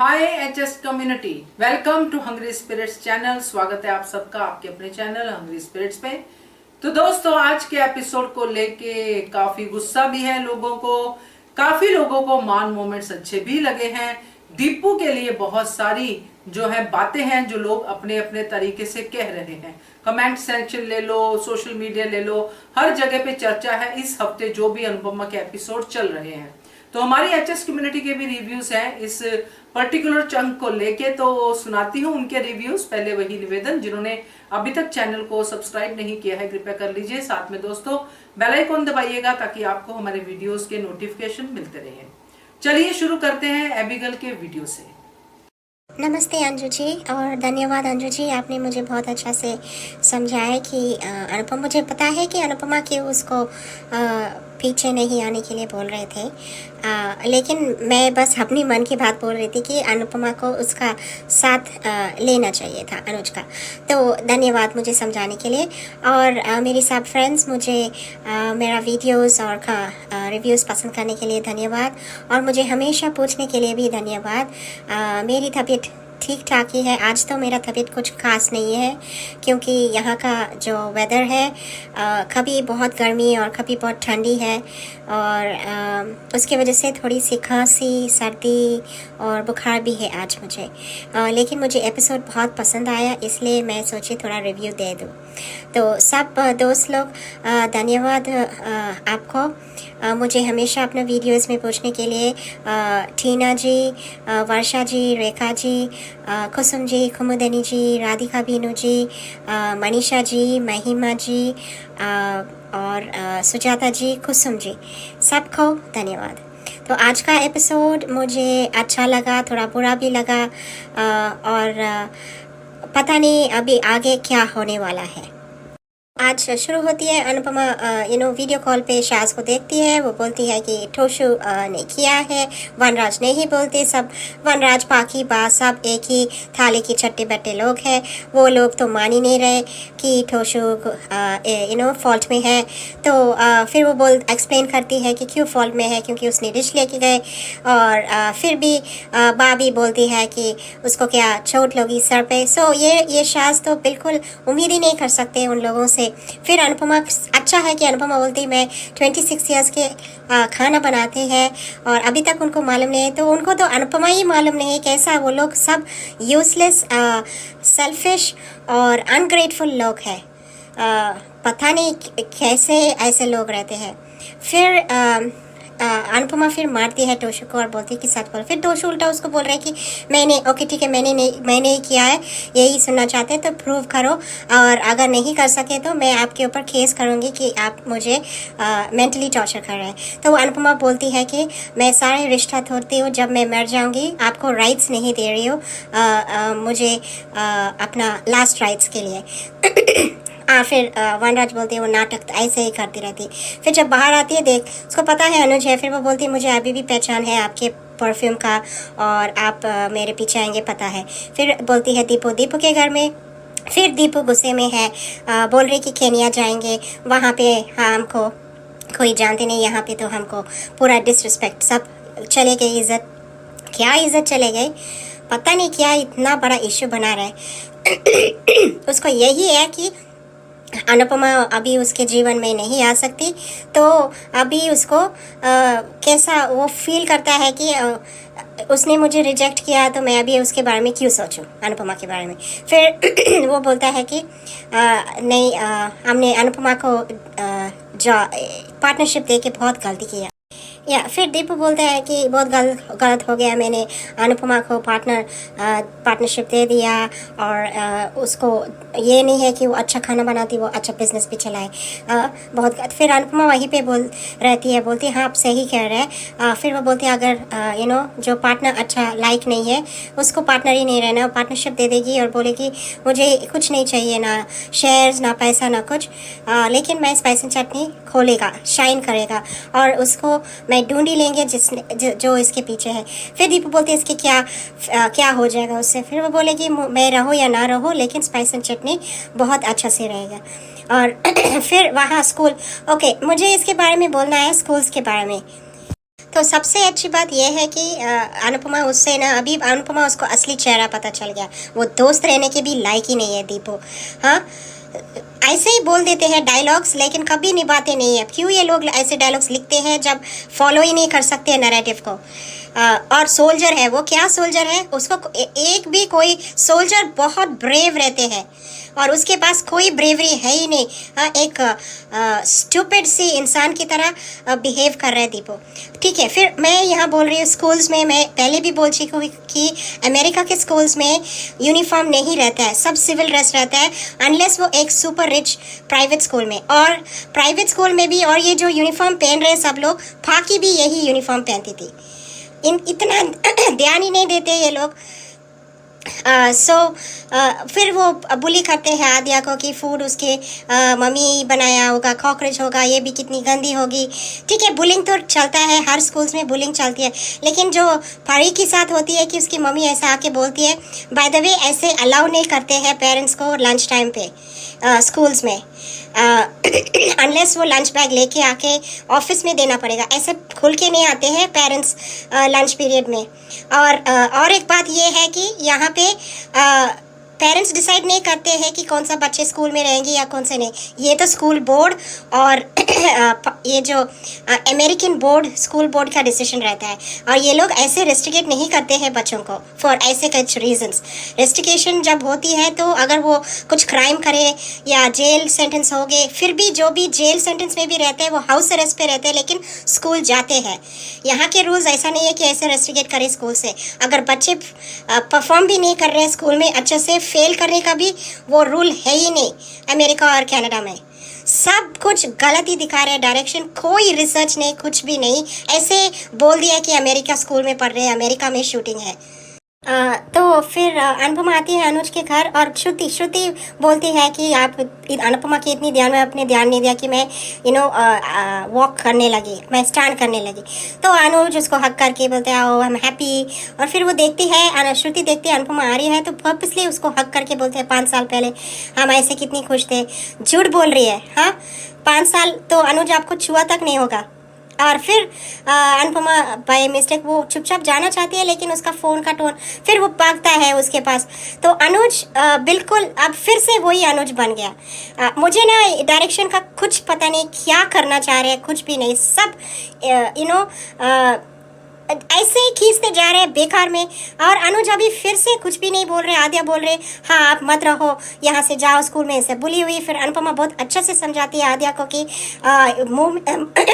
Hi HS community, welcome to Hungry Spirits channel. स्वागत है आप सबका आपके अपने चैनल हंग्री स्पिरिट्स पे। तो दोस्तों, आज के एपिसोड को लेके काफी गुस्सा भी है लोगों को, काफी लोगों को मान मोमेंट्स अच्छे भी लगे हैं। दीपू के लिए बहुत सारी जो है बातें हैं जो लोग अपने अपने तरीके से कह रहे हैं। कमेंट सेक्शन ले लो, सोशल मीडिया ले लो, हर जगह पे चर्चा है इस हफ्ते जो भी अनुपमा के एपिसोड चल रहे हैं। तो हमारी एचएस कम्युनिटी के भी रिव्यूज हैं इस पर्टिकुलर चंक को लेके, तो सुनाती हूँ उनके रिव्यूज। पहले वही निवेदन, जिन्होंने अभी तक चैनल को सब्सक्राइब नहीं किया है कृपया कर लीजिए, साथ में दोस्तों बेल आइकन दबाइएगा ताकि आपको हमारे वीडियोस के नोटिफिकेशन मिलते रहें। चलिए शुरू करते हैं एबिगल के वीडियो से। नमस्ते अंजू जी, और धन्यवाद अंजू जी, आपने मुझे बहुत अच्छा से समझाया कि अनुपमा, मुझे पता है कि अनुपमा के उसको पीछे नहीं आने के लिए बोल रहे थे, लेकिन मैं बस अपनी मन की बात बोल रही थी कि अनुपमा को उसका साथ लेना चाहिए था, अनुज का। तो धन्यवाद मुझे समझाने के लिए। और मेरी सब फ्रेंड्स, मुझे मेरा वीडियोस और रिव्यूज़ पसंद करने के लिए धन्यवाद, और मुझे हमेशा पूछने के लिए भी धन्यवाद। मेरी तबीयत ठीक ठाक ही है। आज तो मेरा तबीयत कुछ खास नहीं है, क्योंकि यहाँ का जो वेदर है कभी बहुत गर्मी और कभी बहुत ठंडी है, और उसकी वजह से थोड़ी सी खांसी, सर्दी और बुखार भी है आज मुझे। लेकिन मुझे एपिसोड बहुत पसंद आया, इसलिए मैं सोची थोड़ा रिव्यू दे दूँ। तो सब दोस्त लोग, धन्यवाद आपको मुझे हमेशा अपने वीडियोस में पूछने के लिए। टीना जी, वर्षा जी, रेखा जी, कुसुम जी, कुमुदनी जी, राधिका बीनू जी, मनीषा जी, महिमा जी, और सुजाता जी, कुसुम जी, सबको धन्यवाद। तो आज का एपिसोड मुझे अच्छा लगा, थोड़ा बुरा भी लगा, और पता नहीं अभी आगे क्या होने वाला है। आज शुरू होती है अनुपमा वीडियो कॉल पे शाज को देखती है। वो बोलती है कि टोशु ने किया है, वनराज नहीं बोलते। सब वनराज, पाकी, बा सब एक ही थाली की चट्टे बट्टे लोग हैं। वो लोग तो मान ही नहीं रहे कि टोशु फॉल्ट में है। तो फिर वो एक्सप्लेन करती है कि क्यों फॉल्ट में है, क्योंकि उसने डिश लेके गए। और फिर भी बा भी बोलती है कि उसको क्या चोट लगी सर पे। सो ये शाज तो बिल्कुल उम्मीद ही नहीं कर सकते उन लोगों से। फिर अनुपमा, अच्छा है कि अनुपमा बोलती मैं 26 ईयर्स के खाना बनाते हैं और अभी तक उनको मालूम नहीं है। तो उनको तो अनुपमा ही मालूम नहीं है कैसा वो लोग सब यूजलेस, सेल्फिश और अनग्रेटफुल लोग हैं। पता नहीं कैसे ऐसे लोग रहते हैं। फिर अनुपमा फिर मारती है टोशु को और बोलती है कि सच बोल। फिर टोशु उल्टा उसको बोल रहा है कि मैंने, ओके ठीक है, मैंने ही किया है, यही सुनना चाहते हैं तो प्रूव करो, और अगर नहीं कर सके तो मैं आपके ऊपर केस करूँगी कि आप मुझे मेंटली टॉर्चर कर रहे हैं। तो अनुपमा बोलती है कि मैं सारे रिश्ता तोड़ती हूँ, जब मैं मर जाऊँगी आपको राइट्स नहीं दे रही हूँ मुझे अपना लास्ट राइट्स के लिए। फिर वनराज बोलती है वो नाटक तो ऐसे ही करती रहती। फिर जब बाहर आती है, देख उसको पता है अनुज है। फिर वो बोलती है मुझे अभी भी पहचान है आपके परफ्यूम का, और आप मेरे पीछे आएंगे, पता है। फिर बोलती है दीपू के घर में। फिर दीपू गुस्से में है, बोल रही कि केनिया जाएंगे, वहाँ पे हमको कोई जानते नहीं, यहाँ पे तो हमको पूरा डिसरिस्पेक्ट, सब चले गए, इज़्ज़त, क्या इज़्ज़त चले गई, पता नहीं क्या इतना बड़ा इशू बना रहा है। उसको यही है कि अनुपमा अभी उसके जीवन में नहीं आ सकती, तो अभी उसको कैसा वो फील करता है कि उसने मुझे रिजेक्ट किया, तो मैं अभी उसके बारे में क्यों सोचूं, अनुपमा के बारे में। फिर वो बोलता है कि नहीं, हमने अनुपमा को पार्टनरशिप दे के बहुत गलती किया। या फिर दीपू बोलता है कि बहुत गलत हो गया, मैंने अनुपमा को पार्टनरशिप दे दिया, और उसको ये नहीं है कि वो अच्छा खाना बनाती, वो अच्छा बिजनेस भी चलाए, बहुत। फिर अनुपमा वहीं पे रहती है, बोलती है हाँ आप सही कह रहे हैं। फिर वो बोलती है अगर जो पार्टनर अच्छा लाइक नहीं है उसको पार्टनर ही नहीं रहना, पार्टनरशिप दे देगी और बोलेगी मुझे कुछ नहीं चाहिए, ना शेयर्स, ना पैसा, ना कुछ, लेकिन मैं स्पाइस एंड चटनी खोलेगा, शाइन करेगा, और उसको मैं ढूंढी लेंगे जो इसके पीछे है। फिर दीपू बोलती है इसके क्या हो जाएगा उससे। फिर वो बोलेगी मैं रहो या ना रहो, लेकिन स्पाइस एंड चटनी बहुत अच्छा से रहेगा। और फिर वहाँ स्कूल, ओके मुझे इसके बारे में बोलना है, स्कूल्स के बारे में। तो सबसे अच्छी बात यह है कि अनुपमा उससे ना, अभी अनुपमा उसको असली चेहरा पता चल गया, वो दोस्त रहने के भी लायक ही नहीं है दीपू। हाँ, ऐसे ही बोल देते हैं डायलॉग्स, लेकिन कभी निभाते नहीं है। क्यों ये लोग ऐसे डायलॉग्स लिखते हैं जब फॉलो ही नहीं कर सकते नैरेटिव को। और सोल्जर है वो, क्या सोल्जर है उसको, एक भी कोई सोल्जर बहुत ब्रेव रहते हैं और उसके पास कोई ब्रेवरी है ही नहीं। हाँ, एक स्टूपिड सी इंसान की तरह बिहेव कर रहा है दीपू। ठीक है, फिर मैं यहाँ बोल रही हूँ स्कूल्स में, मैं पहले भी बोल चुकी हूँ कि अमेरिका के स्कूल्स में यूनिफॉर्म नहीं रहता है, सब सिविल ड्रेस रहता है, अनलेस वो एक सुपर रिच प्राइवेट स्कूल में। और प्राइवेट स्कूल में भी, और ये जो यूनिफॉर्म पहन रहे हैं सब लोग, फाकी भी यही यूनिफॉर्म पहनती थी। इतना ध्यान ही नहीं देते ये लोग। फिर वो बुली करते हैं आद्या को कि फूड उसके मम्मी बनाया होगा, कॉकरोच होगा, ये भी कितनी गंदी होगी। ठीक है, बुलिंग तो चलता है, हर स्कूल्स में बुलिंग चलती है, लेकिन जो परी के साथ होती है कि उसकी मम्मी ऐसा आके बोलती है, बाय द वे ऐसे अलाउ नहीं करते हैं पेरेंट्स को लंच टाइम पे स्कूल्स में, अनलेस वो लंच बैग लेके आके ऑफिस में देना पड़ेगा, ऐसे खुल के नहीं आते हैं पेरेंट्स लंच पीरियड में। और एक बात ये है कि यहाँ पे पेरेंट्स डिसाइड नहीं करते हैं कि कौन सा बच्चे स्कूल में रहेंगे या कौन से नहीं, ये तो स्कूल बोर्ड और ये जो अमेरिकन बोर्ड, स्कूल बोर्ड का डिसीजन रहता है। और ये लोग ऐसे रेस्ट्रिकेट नहीं करते हैं बच्चों को फॉर ऐसे कुछ रीजंस। रेस्ट्रिकेशन जब होती है तो अगर वो कुछ क्राइम करे या जेल सेंटेंस हो गए, फिर भी जो भी जेल सेंटेंस में भी रहते हैं वो हाउस अरेस्ट पे रहते हैं, लेकिन स्कूल जाते हैं। यहाँ के रूल्स ऐसा नहीं है कि ऐसे रेस्ट्रिकेट करें स्कूल से। अगर बच्चे परफॉर्म भी नहीं कर रहे हैं स्कूल में अच्छे से, फेल करने का भी वो रूल है ही नहीं अमेरिका और कनाडा में। सब कुछ गलत ही दिखा रहे हैं डायरेक्शन, कोई रिसर्च नहीं, कुछ भी नहीं, ऐसे बोल दिया कि अमेरिका स्कूल में पढ़ रहे हैं, अमेरिका में शूटिंग है। तो फिर अनुपमा आती है अनुज के घर और श्रुति बोलती है कि आप अनुपमा की इतनी ध्यान में अपने ध्यान नहीं दिया कि मैं वॉक करने लगी, मैं स्टैंड करने लगी। तो अनुज उसको हक करके बोलते हैं ओ आई एम हैप्पी। और फिर वो देखती है, श्रुति देखती है अनुपमा आ रही है तो पर्पसली उसको हक करके बोलते हैं 5 साल पहले हम ऐसे कितनी खुश थे। झूठ बोल रही है। हाँ, 5 साल तो अनुज आपको छुआ तक नहीं होगा। और फिर अनुपमा बाय मिस्टेक वो चुपचाप जाना चाहती है, लेकिन उसका फ़ोन का टोन, फिर वो भागता है उसके पास। तो अनुज बिल्कुल अब फिर से वही अनुज बन गया। मुझे ना डायरेक्शन का कुछ पता नहीं, क्या करना चाह रहे हैं, कुछ भी नहीं, सब ऐसे ही खींचते जा रहे हैं बेकार में। और अनुज अभी फिर से कुछ भी नहीं बोल रहे। आद्या बोल रहे हाँ आप मत रहो यहाँ से, जाओ स्कूल में, ऐसे बुली हुई। फिर अनुपमा बहुत अच्छे से समझाती है आद्या को कि मुंह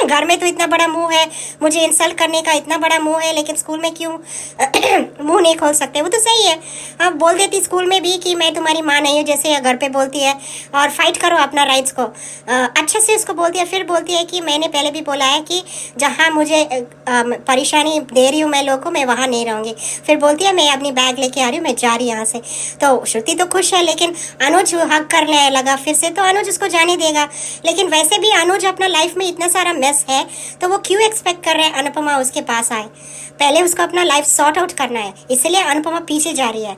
घर में तो इतना बड़ा मुंह है, मुझे इंसल्ट करने का इतना बड़ा मुंह है, लेकिन स्कूल में क्यों मुंह नहीं खोल सकते। वो तो सही है, हाँ बोल देती स्कूल में भी कि मैं तुम्हारी माँ नहीं हूँ, जैसे घर पे बोलती है, और फाइट करो अपना राइट्स को। अच्छे से उसको बोलती है। फिर बोलती है कि मैंने पहले भी बोला है कि जहाँ मुझे परेशानी दे रही हूँ मैं लोगों को, मैं वहाँ नहीं रहूँगी। फिर बोलती है मैं अपनी बैग लेके आ रही हूँ, मैं जा रही यहाँ से। तो श्रुति तो खुश है, लेकिन अनुज हक करने लगा फिर से, तो अनुज उसको जाने देगा। लेकिन वैसे भी अनुज अपना लाइफ में इतना सारा मेस है, तो वो क्यों एक्सपेक्ट कर रहे हैं अनुपमा उसके पास आए। पहले उसको अपना लाइफ सॉर्ट आउट करना है, इसलिए अनुपमा पीछे जा रही है।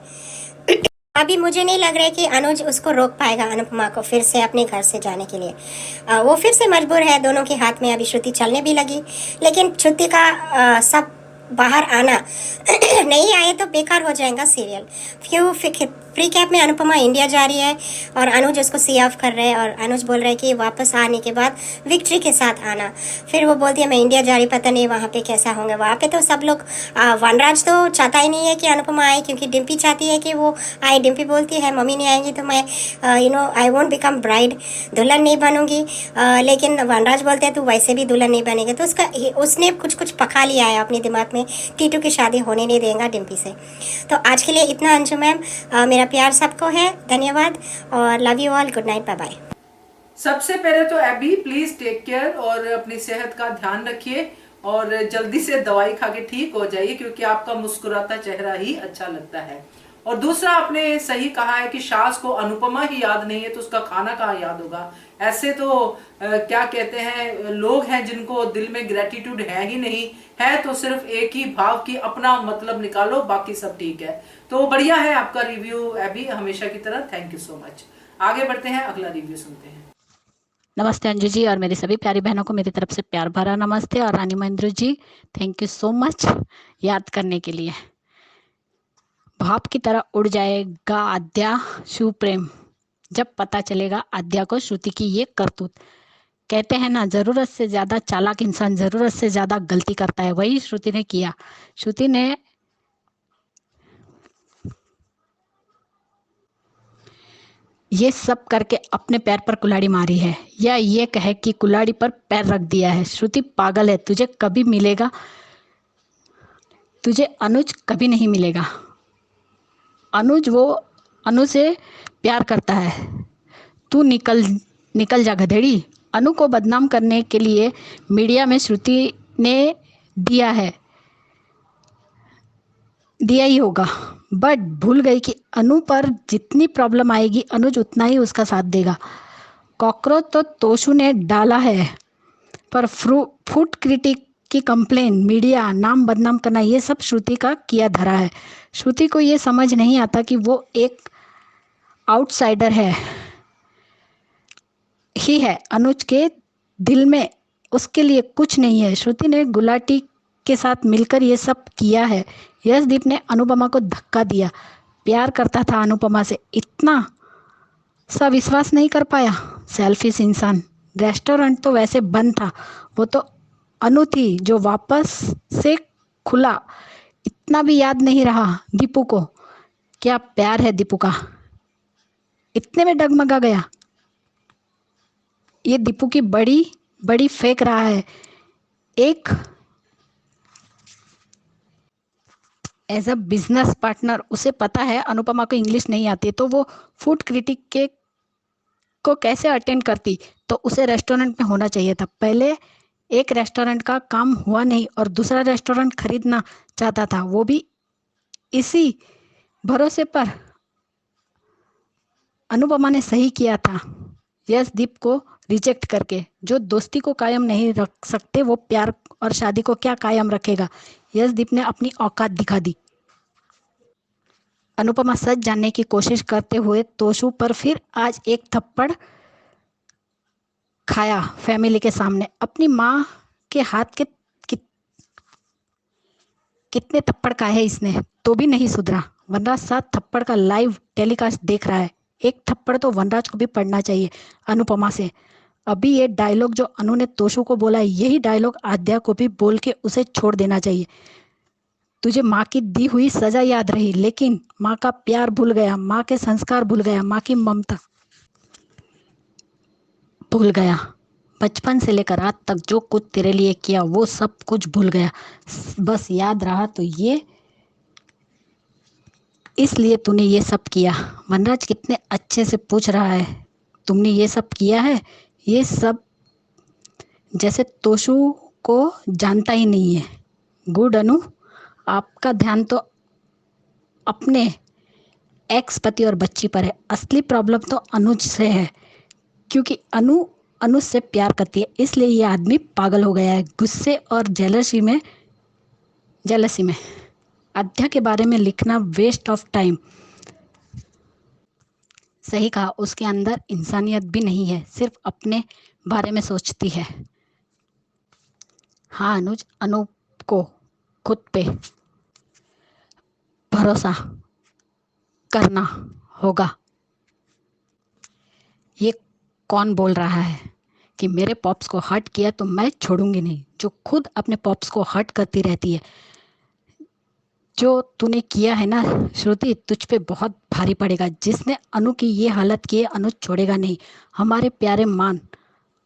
अभी मुझे नहीं लग रहा है कि अनुज उसको रोक पाएगा अनुपमा को फिर से अपने घर से जाने के लिए। वो फिर से मजबूर है, दोनों के हाथ में अभी श्रुति चलने भी लगी। लेकिन श्रुति का सब बाहर आना नहीं आए तो बेकार हो जाएगा सीरियल। क्यों प्री कैप में अनुपमा इंडिया जा रही है और अनुज उसको सी ऑफ कर रहे हैं, और अनुज बोल रहे हैं कि वापस आने के बाद विक्ट्री के साथ आना। फिर वो बोलती है मैं इंडिया जा रही, पता नहीं वहाँ पे कैसा होंगे। वहाँ पे तो सब लोग वनराज तो चाहता ही नहीं है कि अनुपमा आए, क्योंकि डिम्पी चाहती है कि वो आए। डिम्पी बोलती है मम्मी नहीं आएंगी तो मैं आई वोंट बिकम ब्राइड, दुल्हन नहीं बनूंगी। लेकिन वनराज बोलते हैं तू वैसे भी दुल्हन नहीं बनेगी। तो उसने कुछ पका लिया है अपने दिमाग में, टीटू की शादी होने नहीं देगा डिम्पी से। तो आज के लिए इतना अंजू मैम, मेरा प्यार सबको है, धन्यवाद और love you all, good night, bye bye. सबसे पहले तो एबी प्लीज टेक केयर और अपनी सेहत का ध्यान रखिए और जल्दी से दवाई खा के ठीक हो जाइए, क्योंकि आपका मुस्कुराता चेहरा ही अच्छा लगता है। और दूसरा, आपने सही कहा है कि सास को अनुपमा ही याद नहीं है तो उसका खाना कहाँ याद होगा। ऐसे तो क्या कहते हैं, लोग हैं जिनको दिल में ग्रेटिट्यूड है ही नहीं, है तो सिर्फ एक ही भाव की अपना मतलब निकालो, बाकी सब ठीक है। तो बढ़िया है आपका रिव्यू एबी, हमेशा की तरह, थैंक यू सो मच। आगे बढ़ते हैं, अगला रिव्यू सुनते हैं। नमस्ते अंजू जी और मेरी सभी प्यारी बहनों को मेरी तरफ से प्यार भरा नमस्ते। और रानी Mahendra ji, thank you so much याद करने के लिए। भाप की तरह उड़ जाएगा आद्या शिव प्रेम जब पता चलेगा आद्या को श्रुति की ये करतूत। कहते हैं ना, जरूरत से ज्यादा चालाक इंसान जरूरत से ज्यादा गलती करता है। वही श्रुति ने किया। श्रुति ने ये सब करके अपने पैर पर कुल्हाड़ी मारी है, या ये कहे कि कुल्हाड़ी पर पैर रख दिया है। श्रुति पागल है, तुझे कभी मिलेगा, तुझे अनुज कभी नहीं मिलेगा। अनु से प्यार करता है। तू निकल जा गधेड़ी। अनु को बदनाम करने के लिए मीडिया में श्रुति ने दिया ही होगा, बट भूल गई कि अनु पर जितनी प्रॉब्लम आएगी अनुज उतना ही उसका साथ देगा। कॉकरोच तो तोशु ने डाला है, पर फूड क्रिटिक की कंप्लेन, मीडिया, नाम बदनाम करना, ये सब श्रुति का किया धरा है। श्रुति को ये समझ नहीं आता कि वो एक आउटसाइडर ही है। अनुज के दिल में उसके लिए कुछ नहीं है। श्रुति ने गुलाटी के साथ मिलकर ये सब किया है। यशदीप ने अनुपमा को धक्का दिया। प्यार करता था अनुपमा से, इतना सा विश्वास नहीं कर पाया। सेल्फिश इंसान। रेस्टोरेंट तो वैसे बंद था, वो तो अनु थी जो वापस से खुला। इतना भी याद नहीं रहा दीपू को। क्या प्यार है दीपू का, इतने में डगमगा गया। ये दीपू की बड़ी फेंक रहा है। एक एज अ बिजनेस पार्टनर उसे पता है अनुपमा को इंग्लिश नहीं आती, तो वो फूड क्रिटिक को कैसे अटेंड करती। तो उसे रेस्टोरेंट में होना चाहिए था। पहले एक रेस्टोरेंट का काम हुआ नहीं और दूसरा रेस्टोरेंट खरीदना चाहता था, वो भी इसी भरोसे पर। अनुपमा ने सही किया था यशदीप को रिजेक्ट करके। जो दोस्ती को कायम नहीं रख सकते वो प्यार और शादी को क्या कायम रखेगा। यशदीप ने अपनी औकात दिखा दी। अनुपमा सच जानने की कोशिश करते हुए तोशु पर फिर आज एक थप्पड़ खाया फैमिली के सामने। अपनी माँ के हाथ के कितने थप्पड़ खाए हैं इसने, तो भी नहीं सुधरा। वनराज 7 थप्पड़ का लाइव टेलीकास्ट देख रहा है। एक थप्पड़ तो वनराज को भी पड़ना चाहिए अनुपमा से। अभी ये डायलॉग जो अनु ने तोशु को बोला, यही डायलॉग आद्या को भी बोल के उसे छोड़ देना चाहिए। तुझे माँ की दी हुई सजा याद रही, लेकिन माँ का प्यार भूल गया, माँ के संस्कार भूल गया, माँ की ममता भूल गया। बचपन से लेकर आज तक जो कुछ तेरे लिए किया वो सब कुछ भूल गया। बस याद रहा तो ये इसलिए तूने ये सब किया। वनराज कितने अच्छे से पूछ रहा है, तुमने ये सब किया है? ये सब जैसे तोशु को जानता ही नहीं है। गुड अनु, आपका ध्यान तो अपने एक्स पति और बच्ची पर है। असली प्रॉब्लम तो अनुज से है, क्योंकि अनुज से प्यार करती है, इसलिए ये आदमी पागल हो गया है गुस्से और जेलसी में। आद्या के बारे में लिखना वेस्ट ऑफ टाइम। सही कहा, उसके अंदर इंसानियत भी नहीं है, सिर्फ अपने बारे में सोचती है। हाँ अनुज, अनूप को खुद पे भरोसा करना होगा। ये कौन बोल रहा है कि मेरे पॉप्स को हर्ट किया तो मैं छोड़ूंगी नहीं? जो खुद अपने पॉप्स को हर्ट करती रहती है। जो तूने किया है ना श्रुति, तुझ पे बहुत भारी पड़ेगा। जिसने अनु की ये हालत की है, अनु छोड़ेगा नहीं। हमारे प्यारे मान,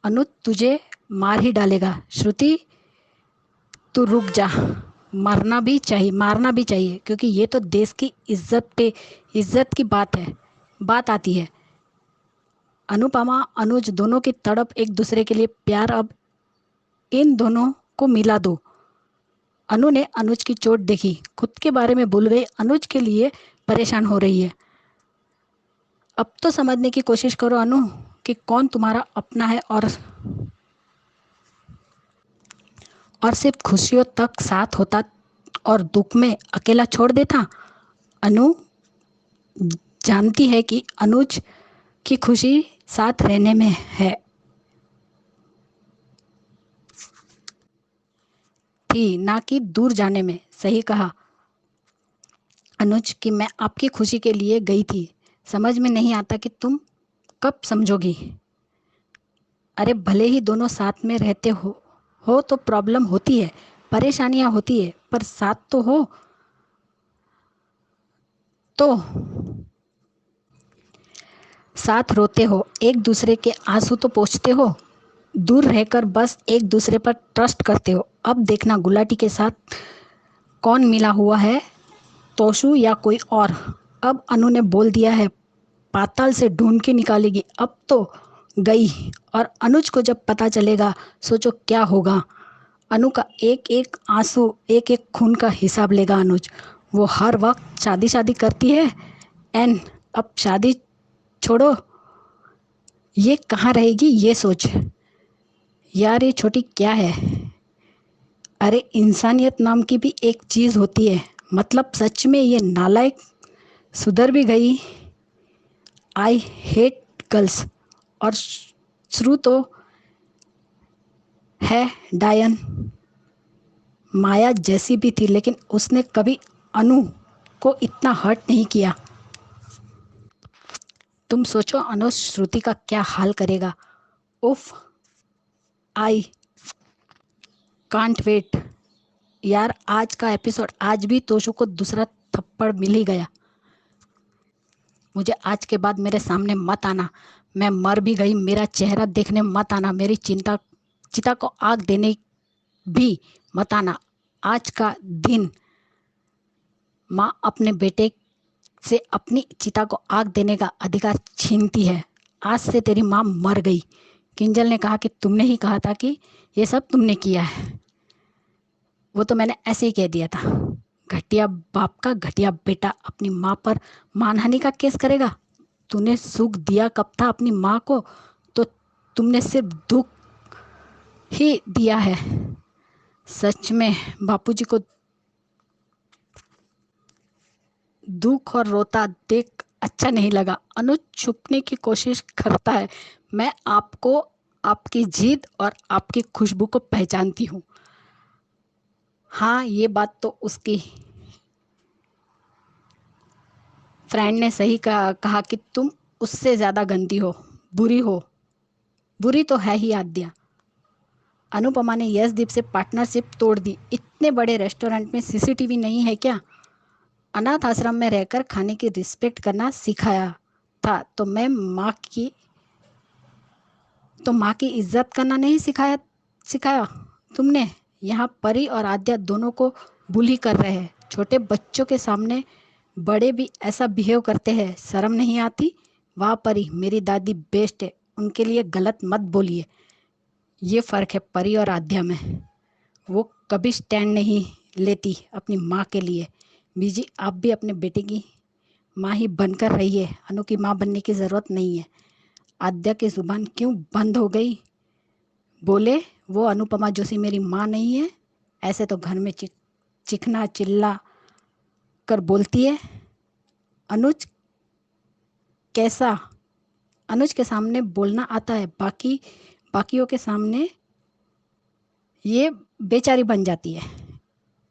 अनु तुझे मार ही डालेगा। श्रुति तू रुक जा, मारना भी चाहिए, क्योंकि ये तो देश की इज्जत की बात आती है। अनुपमा अनुज दोनों की तड़प, एक दूसरे के लिए प्यार, अब इन दोनों को मिला दो। अनु ने अनुज की चोट देखी, खुद के बारे में भूल गई, अनुज के लिए परेशान हो रही है। अब तो समझने की कोशिश करो अनु कि कौन तुम्हारा अपना है और सिर्फ खुशियों तक साथ होता और दुख में अकेला छोड़ देता। अनु जानती है कि अनुज की खुशी साथ रहने में है, थी, ना कि दूर जाने में। सही कहा अनुज कि मैं आपकी खुशी के लिए गई थी। समझ में नहीं आता कि तुम कब समझोगी। अरे भले ही दोनों साथ में रहते हो तो प्रॉब्लम होती है, परेशानियां होती है, पर साथ तो हो तो साथ रोते हो, एक दूसरे के आंसू तो पोंछते हो, दूर रहकर बस एक दूसरे पर ट्रस्ट करते हो। अब देखना गुलाटी के साथ कौन मिला हुआ है, तोशु या कोई और। अब अनु ने बोल दिया है, पाताल से ढूंढ के निकालेगी। अब तो गई, और अनुज को जब पता चलेगा सोचो क्या होगा। अनु का एक एक आंसू, एक एक खून का हिसाब लेगा अनुज। वो हर वक्त शादी शादी करती है एंड अब शादी छोड़ो, ये कहाँ रहेगी ये सोच। यार ये छोटी क्या है। अरे इंसानियत नाम की भी एक चीज़ होती है। मतलब सच में ये नालायक सुधर भी गई। I hate girls. और शुरू तो है डायन, माया जैसी भी थी, लेकिन उसने कभी अनु को इतना हर्ट नहीं किया। तुम सोचो अनुज श्रुति का क्या हाल करेगा। उफ, आई कांट वेट। यार आज का एपिसोड, आज भी तोशु को दूसरा थप्पड़ मिल ही गया। मुझे आज के बाद मेरे सामने मत आना। मैं मर भी गई, मेरा चेहरा देखने मत आना। मेरी चिता को आग देने भी मत आना। आज का दिन माँ अपने बेटे से अपनी चिता को आग देने का अधिकार छीनती है। आज से तेरी माँ मर गई। किंजल ने कहा कि तुमने ही कहा था कि ये सब तुमने किया है। वो तो मैंने ऐसे ही कह दिया था। घटिया बाप का घटिया बेटा अपनी माँ पर मानहानि का केस करेगा। तूने सुख दिया कब था अपनी माँ को, तो तुमने सिर्फ दुख ही दिया है। सच में बापूजी को दुख और रोता देख अच्छा नहीं लगा। अनुज छुपने की कोशिश करता है। मैं आपको, आपकी जिद और आपकी खुशबू को पहचानती हूँ। हाँ ये बात तो उसकी फ्रेंड ने सही कहा कि तुम उससे ज्यादा गंदी हो, बुरी हो। बुरी तो है ही आद्या। अनुपमा ने यशदीप से पार्टनरशिप तोड़ दी। इतने बड़े रेस्टोरेंट में सीसीटीवी नहीं है क्या। अनाथ आश्रम में रहकर खाने की रिस्पेक्ट करना सिखाया था, तो माँ की इज्जत करना नहीं सिखाया तुमने। यहाँ परी और आद्या दोनों को बुली कर रहे हैं। छोटे बच्चों के सामने बड़े भी ऐसा बिहेव करते हैं, शर्म नहीं आती। वाह परी, मेरी दादी बेस्ट है, उनके लिए गलत मत बोलिए। ये फर्क है परी और आद्या में। वो कभी स्टैंड नहीं लेती अपनी माँ के लिए। बीजी आप भी अपने बेटे की माँ ही बनकर रहिए। अनु की माँ बनने की ज़रूरत नहीं है। आद्या की जुबान क्यों बंद हो गई। बोले वो अनुपमा जोशी मेरी माँ नहीं है। ऐसे तो घर में चिखना चिल्ला कर बोलती है। अनुज कैसा, अनुज के सामने बोलना आता है, बाकियों के सामने ये बेचारी बन जाती है।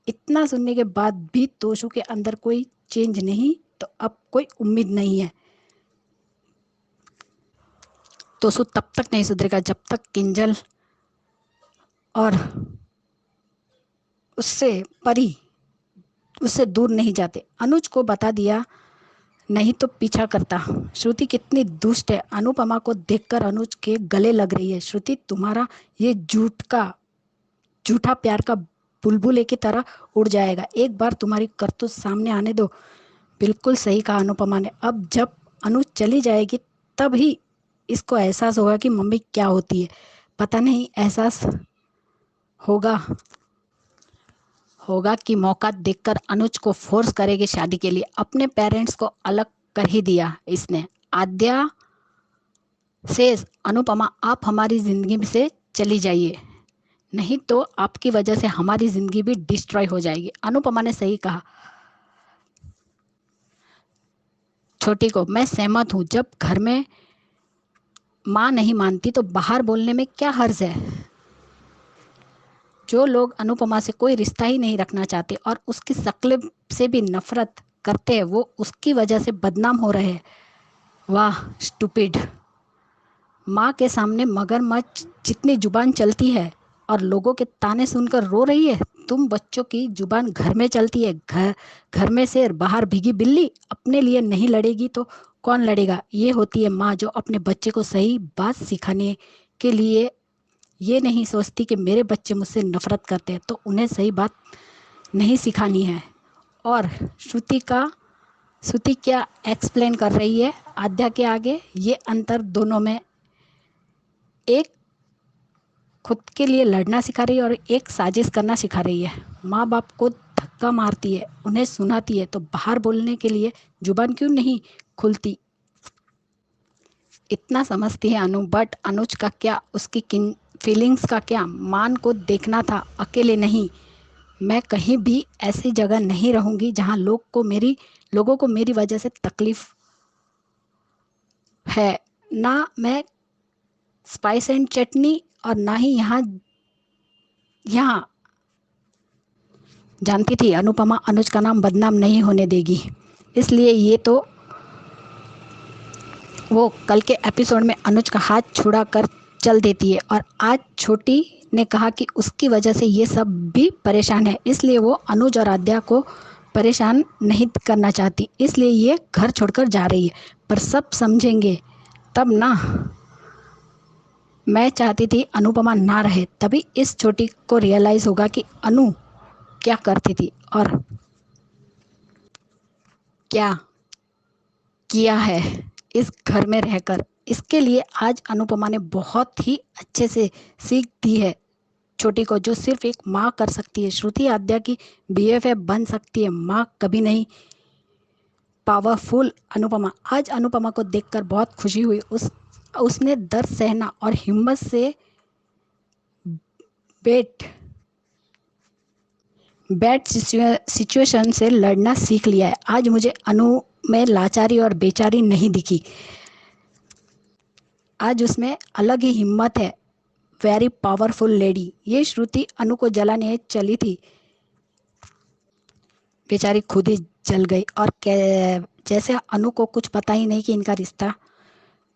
इतना सुनने के बाद भी तोशु के अंदर कोई चेंज नहीं, तो अब कोई उम्मीद नहीं है। तोशु तब तक नहीं सुधरेगा जब तक किंजल और उससे दूर नहीं जाते। अनुज को बता दिया नहीं तो पीछा करता। श्रुति कितनी दुष्ट है। अनुपमा को देखकर अनुज के गले लग रही है। श्रुति तुम्हारा ये झूठा प्यार का बुलबुले की तरह उड़ जाएगा। एक बार तुम्हारी करतूत सामने आने दो। बिल्कुल सही कहा अनुपमा ने। अब जब अनु चली जाएगी तब ही इसको एहसास होगा कि मम्मी क्या होती है। पता नहीं एहसास होगा कि मौका देखकर अनुज को फोर्स करेगी शादी के लिए। अपने पेरेंट्स को अलग कर ही दिया इसने। आद्या से अनुपमा आप हमारी जिंदगी से चली जाइए, नहीं तो आपकी वजह से हमारी जिंदगी भी डिस्ट्रॉय हो जाएगी। अनुपमा ने सही कहा। छोटी को मैं सहमत हूँ। जब घर में माँ नहीं मानती तो बाहर बोलने में क्या हर्ज है। जो लोग अनुपमा से कोई रिश्ता ही नहीं रखना चाहते और उसकी शक्ल से भी नफरत करते हैं, वो उसकी वजह से बदनाम हो रहे हैं। वाह स्टूपिड। माँ के सामने मगरमच्छ जितनी जुबान चलती है और लोगों के ताने सुनकर रो रही है। तुम बच्चों की जुबान घर में चलती है, घर में शेर बाहर भीगी बिल्ली। अपने लिए नहीं लड़ेगी तो कौन लड़ेगा। ये होती है माँ जो अपने बच्चे को सही बात सिखाने के लिए ये नहीं सोचती कि मेरे बच्चे मुझसे नफरत करते हैं तो उन्हें सही बात नहीं सिखानी है। और श्रुति क्या एक्सप्लेन कर रही है आद्या के आगे, ये अंतर दोनों में, एक खुद के लिए लड़ना सिखा रही है और एक साजिश करना सिखा रही है। माँ बाप को धक्का मारती है, उन्हें सुनाती है तो बाहर बोलने के लिए जुबान क्यों नहीं खुलती। इतना समझती है अनु, बट अनुज का क्या, उसकी किन फीलिंग्स का क्या। मान को देखना था, अकेले नहीं। मैं कहीं भी ऐसी जगह नहीं रहूंगी जहां लोगों को मेरी वजह से तकलीफ है। ना मैं स्पाइस एंड चटनी और ना ही यहाँ जानती थी अनुपमा अनुज का नाम बदनाम नहीं होने देगी, इसलिए ये तो वो कल के एपिसोड में अनुज का हाथ छुड़ा कर चल देती है। और आज छोटी ने कहा कि उसकी वजह से ये सब भी परेशान है, इसलिए वो अनुज और आद्या को परेशान नहीं करना चाहती, इसलिए ये घर छोड़कर जा रही है। पर सब समझेंगे तब ना। मैं चाहती थी अनुपमा ना रहे, तभी इस छोटी को रियलाइज होगा कि अनु क्या करती थी और क्या किया है इस घर में रहकर। इसके लिए आज अनुपमा ने बहुत ही अच्छे से सीख दी है छोटी को, जो सिर्फ एक माँ कर सकती है। श्रुति आद्या की BFF बन सकती है, माँ कभी नहीं। पावरफुल अनुपमा। आज अनुपमा को देखकर बहुत खुशी हुई। उसने दर्द सहना और हिम्मत से बैड सिचुएशन से लड़ना सीख लिया है। आज मुझे अनु में लाचारी और बेचारी नहीं दिखी, आज उसमें अलग ही हिम्मत है। Very powerful lady. ये श्रुति अनु को जलाने चली थी, बेचारी खुद ही जल गई। और जैसे अनु को कुछ पता ही नहीं कि इनका रिश्ता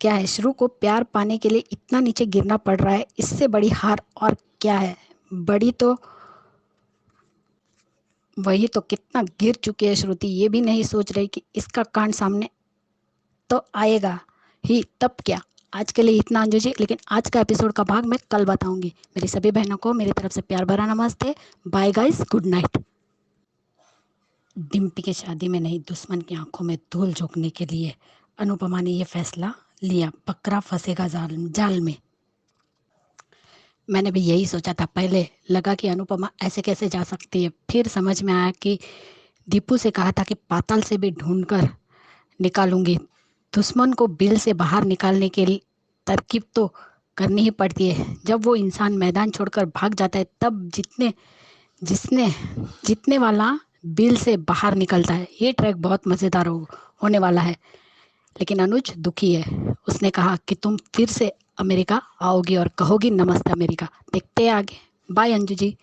क्या है। श्रु को प्यार पाने के लिए इतना नीचे गिरना पड़ रहा है, इससे बड़ी हार और क्या है। बड़ी तो वही तो कितना गिर चुकी है श्रुति, ये भी नहीं सोच रही कि इसका कांड सामने तो आएगा ही, तब क्या। आज के लिए इतना अंजू जी, लेकिन आज का एपिसोड का भाग मैं कल बताऊंगी। मेरी सभी बहनों को मेरी तरफ से प्यार भरा नमस्ते। Bye guys, good night. Dimpy की शादी में नहीं, दुश्मन की आंखों में धूल झोंकने के लिए अनुपमा ने यह फैसला लिया। बकरा फंसेगा जाल में। मैंने भी यही सोचा था, पहले लगा कि अनुपमा ऐसे कैसे जा सकती है, फिर समझ में आया कि दीपू से कहा था कि पाताल से भी ढूंढकर निकालूंगी। दुश्मन को बिल से बाहर निकालने के लिए तरकीब तो करनी ही पड़ती है। जब वो इंसान मैदान छोड़कर भाग जाता है तब जीतने वाला बिल से बाहर निकलता है। ये ट्रैक बहुत मज़ेदार होने वाला है। लेकिन अनुज दुखी है। उसने कहा कि तुम फिर से अमेरिका आओगी और कहोगी नमस्ते अमेरिका। देखते हैं आगे। Bye Anju ji.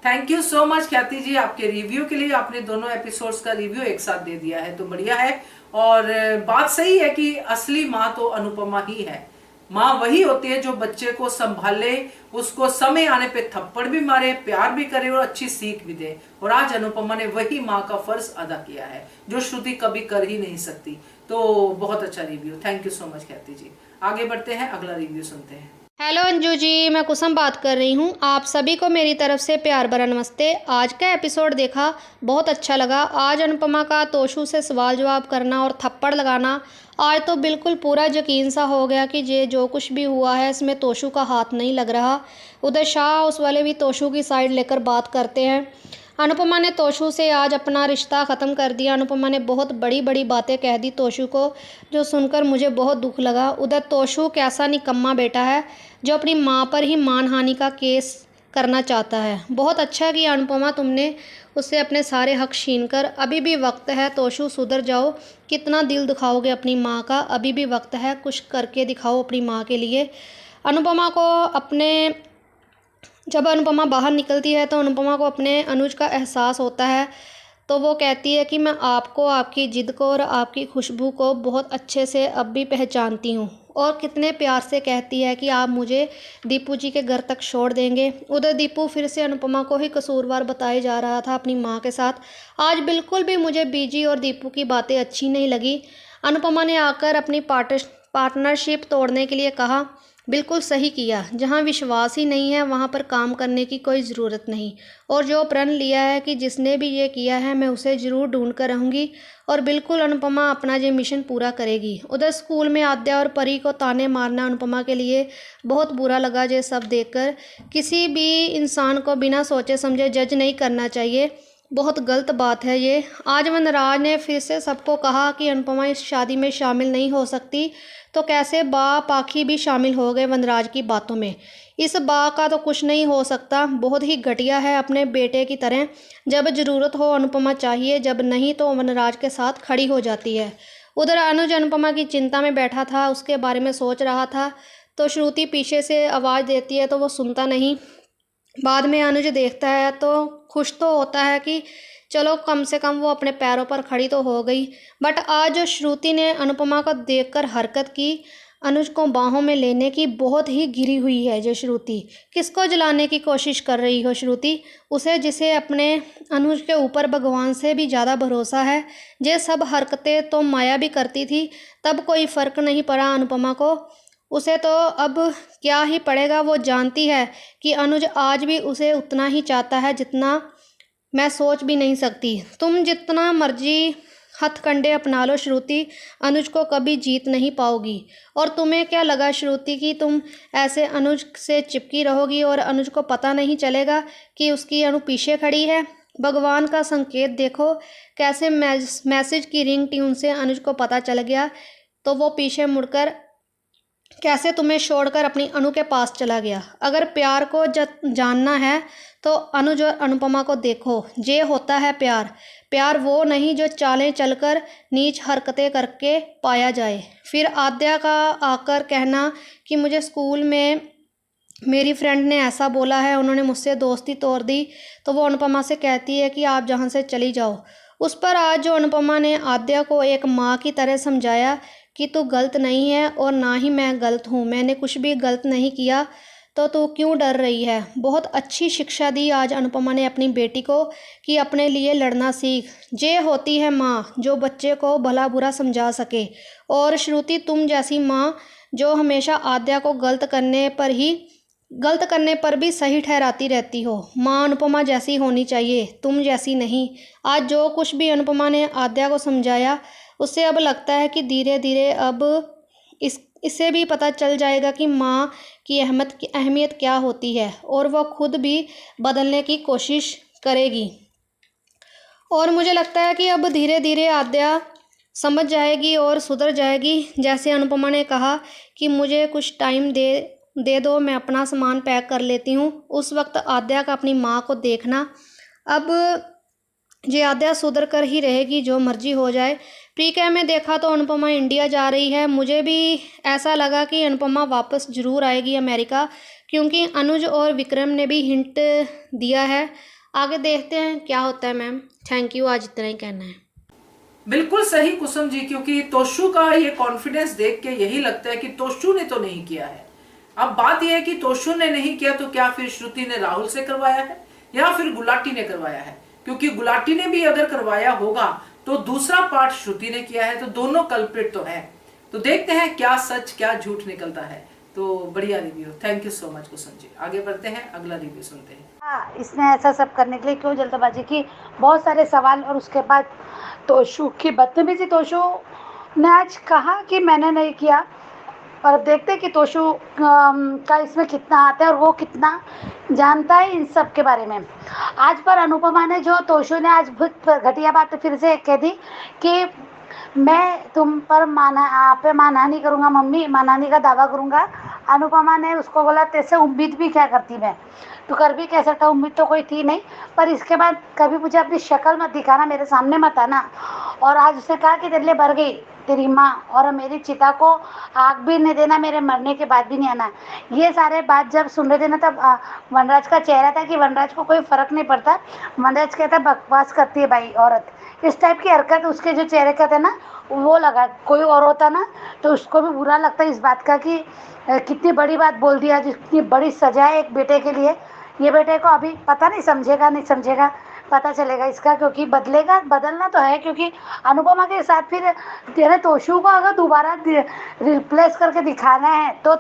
Thank you so much Khyati ji आपके रिव्यू के लिए। आपने दोनों एपिसोड्स का रिव्यू एक साथ दे दिया है तो बढ़िया है। और बात सही है कि असली माँ तो अनुपमा ही है। माँ वही होती है जो बच्चे को संभाले, उसको समय आने पे थप्पड़ भी मारे, प्यार भी करे और अच्छी सीख भी दे। और आज अनुपमा ने वही माँ का फर्ज अदा किया है जो श्रुति कभी कर ही नहीं सकती। तो बहुत अच्छा review, thank you so much Khyati जी। आगे बढ़ते हैं, अगला रिव्यू सुनते हैं। हेलो अंजू जी, मैं कुसुम बात कर रही हूँ। आप सभी को मेरी तरफ से प्यार भरा नमस्ते। आज का एपिसोड देखा, बहुत अच्छा लगा। आज अनुपमा का तोशु से सवाल जवाब करना और थप्पड़ लगाना, आज तो बिल्कुल पूरा यकीन सा हो गया कि ये जो कुछ भी हुआ है इसमें तोशु का हाथ नहीं लग रहा। उधर शाह उस वाले भी तोशु की साइड लेकर बात करते हैं। अनुपमा ने तोशु से आज अपना रिश्ता ख़त्म कर दिया। अनुपमा ने बहुत बड़ी बड़ी बातें कह दी तोशु को, जो सुनकर मुझे बहुत दुख लगा। उधर तोशु कैसा निकम्मा बेटा है जो अपनी माँ पर ही मानहानि का केस करना चाहता है। बहुत अच्छा किया अनुपमा तुमने उससे अपने सारे हक छीन कर। अभी भी वक्त है तोशु, सुधर जाओ। कितना दिल दिखाओगे अपनी माँ का, अभी भी वक्त है, कुछ करके दिखाओ अपनी माँ के लिए। अनुपमा को अपने जब अनुपमा बाहर निकलती है तो अनुपमा को अपने अनुज का एहसास होता है। तो वो कहती है कि मैं आपको, आपकी ज़िद को और आपकी खुशबू को बहुत अच्छे से अब भी पहचानती हूँ। और कितने प्यार से कहती है कि आप मुझे दीपू जी के घर तक छोड़ देंगे। उधर दीपू फिर से अनुपमा को ही कसूरवार बताए जा रहा था अपनी माँ के साथ। आज बिल्कुल भी मुझे बीजी और दीपू की बातें अच्छी नहीं लगी। अनुपमा ने आकर अपनी पार्टनरशिप तोड़ने के लिए कहा, बिल्कुल सही किया। जहाँ विश्वास ही नहीं है वहाँ पर काम करने की कोई ज़रूरत नहीं। और जो प्रण लिया है कि जिसने भी ये किया है मैं उसे ज़रूर ढूंढ कर रहूँगी। और बिल्कुल अनुपमा अपना ये मिशन पूरा करेगी। उधर स्कूल में आद्या और परी को ताने मारना अनुपमा के लिए बहुत बुरा लगा। ये सब देखकर किसी भी इंसान को बिना सोचे समझे जज नहीं करना चाहिए। बहुत गलत बात है ये। आज वनराज ने फिर से सबको कहा कि अनुपमा इस शादी में शामिल नहीं हो सकती। तो कैसे बा पाखी भी शामिल हो गए वनराज की बातों में। इस बा का तो कुछ नहीं हो सकता, बहुत ही घटिया है अपने बेटे की तरह। जब ज़रूरत हो अनुपमा चाहिए, जब नहीं तो वनराज के साथ खड़ी हो जाती है। उधर अनुज अनुपमा की चिंता में बैठा था, उसके बारे में सोच रहा था। तो श्रुति पीछे से आवाज़ देती है तो वो सुनता नहीं। बाद में अनुज देखता है तो खुश तो होता है कि चलो कम से कम वो अपने पैरों पर खड़ी तो हो गई। बट आज जो श्रुति ने अनुपमा को देखकर हरकत की, अनुज को बाहों में लेने की, बहुत ही गिरी हुई है ये श्रुति। किसको जलाने की कोशिश कर रही हो श्रुति? उसे, जिसे अपने अनुज के ऊपर भगवान से भी ज़्यादा भरोसा है। ये सब हरकतें तो माया भी करती थी, तब कोई फ़र्क नहीं पड़ा अनुपमा को। उसे तो अब क्या ही पड़ेगा। वो जानती है कि अनुज आज भी उसे उतना ही चाहता है जितना मैं सोच भी नहीं सकती। तुम जितना मर्जी हथकंडे अपना लो श्रुति, अनुज को कभी जीत नहीं पाओगी। और तुम्हें क्या लगा श्रुति कि तुम ऐसे अनुज से चिपकी रहोगी और अनुज को पता नहीं चलेगा कि उसकी अनु पीछे खड़ी है? भगवान का संकेत देखो, कैसे मैसेज की रिंग ट्यून से अनुज को पता चल गया। तो वो पीछे मुड़कर कैसे तुम्हें छोड़कर अपनी अनु के पास चला गया। अगर प्यार को जानना है तो अनुज और अनुपमा को देखो। ये होता है प्यार। प्यार वो नहीं जो चालें चलकर नीच हरकतें करके पाया जाए। फिर आद्या का आकर कहना कि मुझे स्कूल में मेरी फ्रेंड ने ऐसा बोला है, उन्होंने मुझसे दोस्ती तोड़ दी। तो वो अनुपमा से कहती है कि आप जहाँ से चली जाओ। उस पर आज जो अनुपमा ने आद्या को एक माँ की तरह समझाया कि तू गलत नहीं है और ना ही मैं गलत हूँ, मैंने कुछ भी गलत नहीं किया, तो तू क्यों डर रही है। बहुत अच्छी शिक्षा दी आज अनुपमा ने अपनी बेटी को कि अपने लिए लड़ना सीख। ये होती है माँ जो बच्चे को भला बुरा समझा सके। और श्रुति, तुम जैसी माँ जो हमेशा आद्या को गलत करने पर भी सही ठहराती रहती हो, माँ अनुपमा जैसी होनी चाहिए, तुम जैसी नहीं। आज जो कुछ भी अनुपमा ने आद्या को समझाया, उससे अब लगता है कि धीरे धीरे अब इसे भी पता चल जाएगा कि माँ की अहमियत क्या होती है। और वह खुद भी बदलने की कोशिश करेगी। और मुझे लगता है कि अब धीरे धीरे आद्या समझ जाएगी और सुधर जाएगी। जैसे अनुपमा ने कहा कि मुझे कुछ टाइम दे दो, मैं अपना सामान पैक कर लेती हूँ। उस वक्त आद्या का अपनी माँ को देखना। अब ये आद्या सुधर कर ही रहेगी, जो मर्जी हो जाए। प्री-कैम में देखा तो अनुपमा इंडिया जा रही है। मुझे भी ऐसा लगा कि अनुपमा वापस ज़रूर आएगी अमेरिका, क्योंकि अनुज और विक्रम ने भी हिंट दिया है। आगे देखते हैं क्या होता है। मैम थैंक यू, आज इतना ही कहना है। बिल्कुल सही कुसुम जी, क्योंकि तोशु का ये कॉन्फिडेंस देख के यही लगता है कि तोशु ने तो नहीं किया है। अब बात यह है कि तोशु ने नहीं किया तो क्या फिर श्रुति ने राहुल से करवाया है या फिर गुलाटी ने करवाया है? क्योंकि गुलाटी ने भी अगर करवाया होगा तो दूसरा पार्ट श्रुति ने किया है, तो दोनों कल्प्रिट तो हैं। तो देखते हैं क्या सच क्या झूठ निकलता है। तो बढ़िया review, thank you so much Kusum ji. आगे बढ़ते हैं, अगला रिव्यू सुनते हैं। हाँ, इसने ऐसा सब करने के लिए क्यों जल्दबाजी की, बहुत सारे सवाल। और उसके बाद तोशु की बदतमीजी। तोशु ने आज कहा कि मैंने नहीं किया, और अब देखते हैं कि तोशु का इसमें कितना हाथ है और वो कितना जानता है इन सब के बारे में। आज पर अनुपमा ने, जो तोशु ने आज बहुत घटिया बात फिर से कह दी कि मैं तुम पर आप पे मानहानि करूँगा, मम्मी मानहानि का दावा करूँगा। अनुपमा ने उसको बोला, तेरे से उम्मीद भी क्या करती मैं। तू कर भी कैसे सकता, उम्मीद तो कोई थी नहीं। पर इसके बाद कभी मुझे अपनी शक्ल मत दिखाना, मेरे सामने मत आना। और आज उसने कहा कि तेरे लिए भर गई तेरी माँ, और मेरी चिता को आग भी नहीं देना, मेरे मरने के बाद भी नहीं आना। ये सारे बात जब सुन रहे थे ना, तब वनराज का चेहरा था कि वनराज को कोई फ़र्क नहीं पड़ता। वनराज कहता बकवास करती है भाई औरत, इस टाइप की हरकत उसके जो चेहरे का था ना, वो लगा। कोई और होता ना तो उसको भी बुरा लगता इस बात का कि कितनी बड़ी बात बोल दिया, जितनी बड़ी सजा है एक बेटे के लिए। ये बेटे को अभी पता नहीं, समझेगा नहीं समझेगा, पता चलेगा इसका, क्योंकि बदलेगा, बदलना तो है। क्योंकि अनुपमा के साथ फिर तेरे तोशु को अगर दोबारा रिप्लेस करके दिखाना है तो,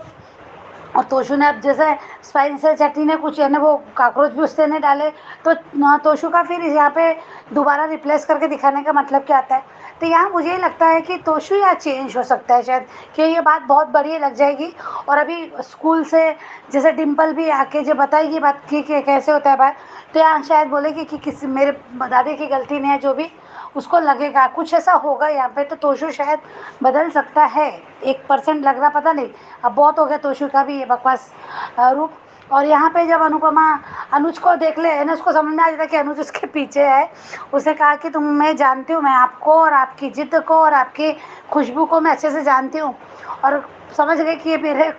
और तोशु ने अब जैसे स्पाइस चटनी ने कुछ यानी वो कॉकरोच भी उसने नहीं डाले, तो तोशु का फिर यहाँ पे दोबारा रिप्लेस करके दिखाने का मतलब क्या आता है। तो यहाँ मुझे ये लगता है कि तोशु यहाँ चेंज हो सकता है शायद, कि ये बात बहुत बड़ी लग जाएगी। और अभी स्कूल से जैसे डिम्पल भी आके जो बताएगी बात कि कैसे होता है बात, तो यहाँ शायद बोलेगी कि किसी मेरे दादी की गलती नहीं है, जो भी उसको लगेगा कुछ ऐसा होगा यहाँ पे, तो तोशु शायद बदल सकता है। 1% लग रहा, पता नहीं, अब बहुत हो गया तोशु का भी ये बकवास रूप। और यहाँ पे जब अनुपमा अनुज को देख ले है ना, उसको समझ में आ जाता कि अनुज उसके पीछे है। उसने कहा कि तुम, मैं जानती हूँ, मैं आपको और आपकी जिद को और आपकी खुशबू को मैं अच्छे से जानती हूँ, और समझ गई कि ये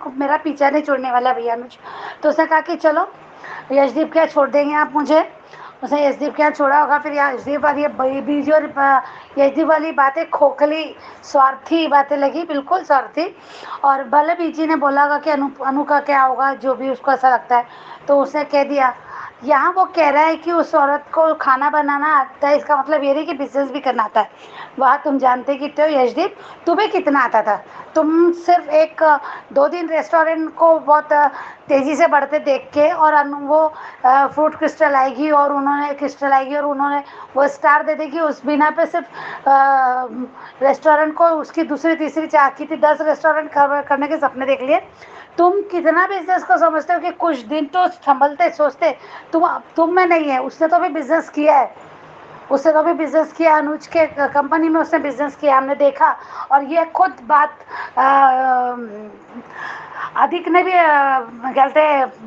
मेरा पीछा नहीं छोड़ने वाला भैया अनुज। तो उसने कहा कि चलो यशदीप क्या छोड़ देंगे आप मुझे। उसने यशदीप क्या छोड़ा होगा, फिर यशदीप वाली ये बीजी और यशदीप वाली बातें खोखली स्वार्थी बातें लगी, बिल्कुल स्वार्थी। और भले बीजी ने बोला होगा कि अनु का क्या होगा, जो भी उसको ऐसा लगता है, तो उसने कह दिया। यहाँ वो कह रहा है कि उस औरत को खाना बनाना आता है, इसका मतलब ये नहीं कि बिजनेस भी करना आता है। वह तुम जानते कि तो यशदीप, तुम्हें कितना आता था? तुम सिर्फ 1-2 दिन रेस्टोरेंट को बहुत तेज़ी से बढ़ते देख के, और वो फ्रूट क्रिस्टल आएगी और उन्होंने वो स्टार दे देगी, उस बिना पे सिर्फ रेस्टोरेंट को उसकी दूसरी तीसरी चाह की थी, 10 रेस्टोरेंट करने के सपने देख लिए। तुम कितना बिजनेस को समझते हो कि कुछ दिन तो संभलते सोचते, तुम में नहीं है। उसने तो भी बिजनेस किया है, उसने तो भी बिजनेस किया, अनुज के कंपनी में उसने बिजनेस किया, हमने देखा। और ये खुद बात अधिक ने भी कहते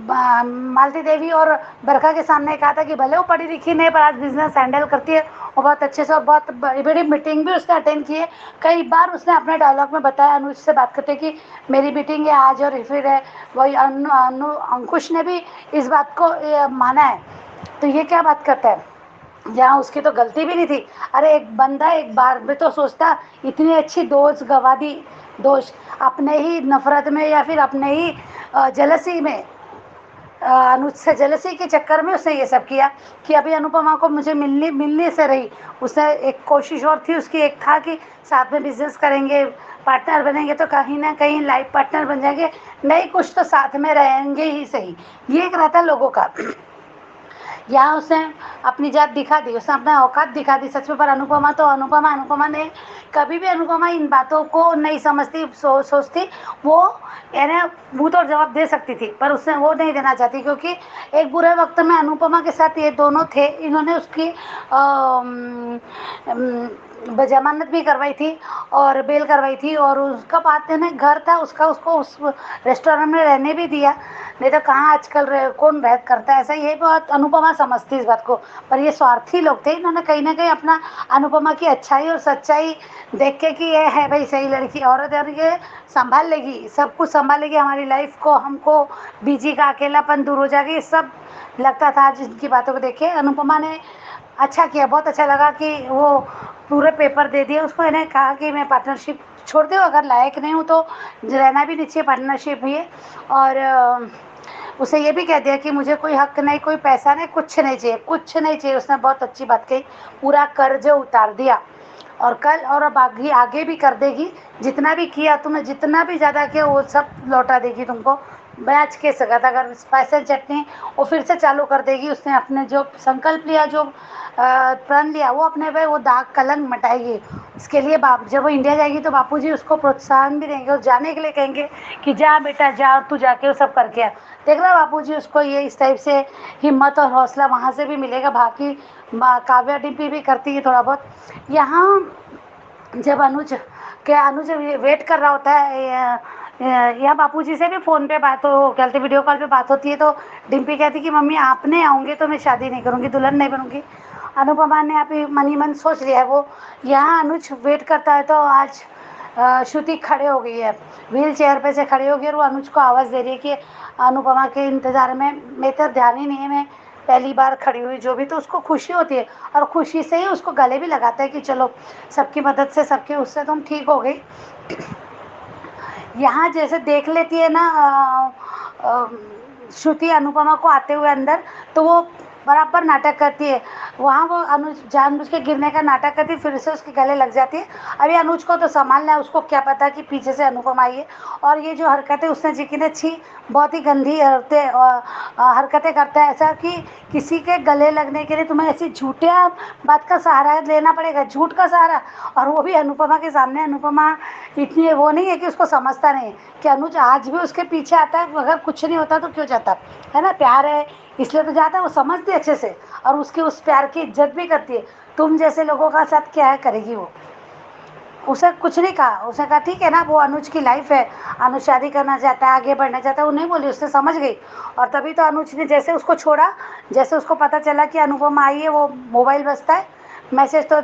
मालती देवी और बरखा के सामने कहा था कि भले वो पढ़ी लिखी नहीं, पर आज बिजनेस हैंडल करती है और बहुत अच्छे से, और बहुत बड़ी बड़ी मीटिंग भी उसने अटेंड की है। कई बार उसने अपने डायलॉग में बताया अनुज से बात करते कि मेरी मीटिंग है आज, और फिर है वही अंकुश ने भी इस बात को माना है। तो ये क्या बात करता है, जहाँ उसकी तो गलती भी नहीं थी। अरे एक बंदा एक बार में तो सोचता, इतनी अच्छी दोस्त गवा दी, दोस्त अपने ही नफरत में या फिर अपने ही जलसी में, अनुज से जलसी के चक्कर में उसने ये सब किया कि अभी अनुपमा को मुझे मिलने से रही। उसने एक कोशिश और थी उसकी, एक था कि साथ में बिजनेस करेंगे, पार्टनर बनेंगे, तो कहीं ना कहीं लाइफ पार्टनर बन जाएंगे, नहीं कुछ तो साथ में रहेंगे ही सही, ये एक रहता लोगों का। यहाँ उसने अपनी जात दिखा दी, उसने अपना औकात दिखा दी सच में। पर अनुपमा ने कभी भी, अनुपमा इन बातों को नहीं समझती, सोचती वो यानी मुँह तोड़ जवाब दे सकती थी, पर उसने वो नहीं देना चाहती, क्योंकि एक बुरे वक्त में अनुपमा के साथ ये दोनों थे। इन्होंने उसकी जमानत भी करवाई थी और बेल करवाई थी, और उसका बात ने घर था उसका, उसको उस रेस्टोरेंट में रहने भी दिया, नहीं तो कहाँ आजकल कौन रह करता है ऐसा। ये बात अनुपमा समझती इस बात को, पर ये स्वार्थी लोग थे। इन्होंने कहीं ना कहीं अपना अनुपमा की अच्छाई और सच्चाई देख के कि ये है भाई सही लड़की, औरत है, ये संभाल लेगी, सब कुछ संभाल लेगी हमारी लाइफ को, हमको बीजी का अकेलापन दूर हो जाएगी, ये सब लगता था। जिनकी बातों को देख के अनुपमा ने अच्छा किया, बहुत अच्छा लगा कि वो पूरे पेपर दे दिए उसको। इन्हें कहा कि मैं पार्टनरशिप छोड़ दूँ, अगर लायक नहीं हूँ तो रहना भी नहीं चाहिए पार्टनरशिप में। और उसे ये भी कह दिया कि मुझे कोई हक नहीं, कोई पैसा नहीं, कुछ नहीं चाहिए। उसने बहुत अच्छी बात कही, पूरा कर्ज उतार दिया, और कल और अब आगे भी कर देगी। जितना भी किया तुमने, जितना भी ज़्यादा किया, वो सब लौटा देगी तुमको। ब्याज के सकता, अगर स्पाइस चटनी वो फिर से चालू कर देगी। उसने अपने जो संकल्प लिया, जो प्रण लिया, वो अपने पे वो दाग कलंक मिटाएगी। इसके लिए जब वो इंडिया जाएगी तो बापूजी उसको प्रोत्साहन भी देंगे और जाने के लिए कहेंगे कि जा बेटा जा, तू जाके वो सब करके आ। देखना बापूजी उसको ये इस टाइप से हिम्मत और हौसला वहाँ से भी मिलेगा। बाकी काव्या डिम्पी भी करती है थोड़ा बहुत। यहाँ जब अनुज वेट कर रहा होता है या बापूजी से भी फ़ोन पे बात हो कहते वीडियो कॉल पे बात होती है तो डिम्पी कहती कि मम्मी आप नहीं आओगे तो मैं शादी नहीं करूँगी, दुल्हन नहीं बनूँगी। अनुपमा ने अभी मन ही मन सोच लिया है वो। यहाँ अनुज वेट करता है तो आज श्रुति खड़े हो गई है, व्हील चेयर पे से खड़ी हो गई और वो अनुज को आवाज़ दे रही है कि अनुपमा के इंतज़ार में। मैं तो ध्यान ही नहीं है, मैं पहली बार खड़ी हुई जो भी, तो उसको खुशी होती है और खुशी से ही उसको गले भी लगाता है कि चलो सबकी मदद से सबके उससे तुम ठीक हो गई। यहाँ जैसे देख लेती है ना श्रुति अनुपमा को आते हुए अंदर, तो वो बराबर नाटक करती है। वहाँ वो अनुज जानबूझ के गिरने का नाटक करती है, फिर से उसके गले लग जाती है। अभी अनुज को तो संभालना है, उसको क्या पता कि पीछे से अनुपमा आई है। और ये जो हरकतें उसने जी की ने छी, बहुत ही गंदी हरकतें करता है, ऐसा कि किसी के गले लगने के लिए तुम्हें ऐसी झूठे बात का सहारा लेना पड़ेगा, झूठ का सहारा, और वो भी अनुपमा के सामने। अनुपमा इतनी वो नहीं है कि उसको समझता नहीं है कि अनुज आज भी उसके पीछे आता है, अगर कुछ नहीं होता तो क्यों जाता है ना, प्यार है इसलिए तो जाता है। वो समझती है अच्छे से और उसके उस प्यार की इज्जत भी करती है। तुम जैसे लोगों का साथ क्या है करेगी वो। उसे कुछ नहीं कहा, उसने कहा ठीक है ना, वो अनुज की लाइफ है, अनुज शादी करना चाहता है, आगे बढ़ना चाहता है, वो नहीं बोली, उसने समझ गई। और तभी तो अनुज ने जैसे उसको छोड़ा, जैसे उसको पता चला कि अनुपमा आई है, वो मोबाइल बजता है, मैसेज तो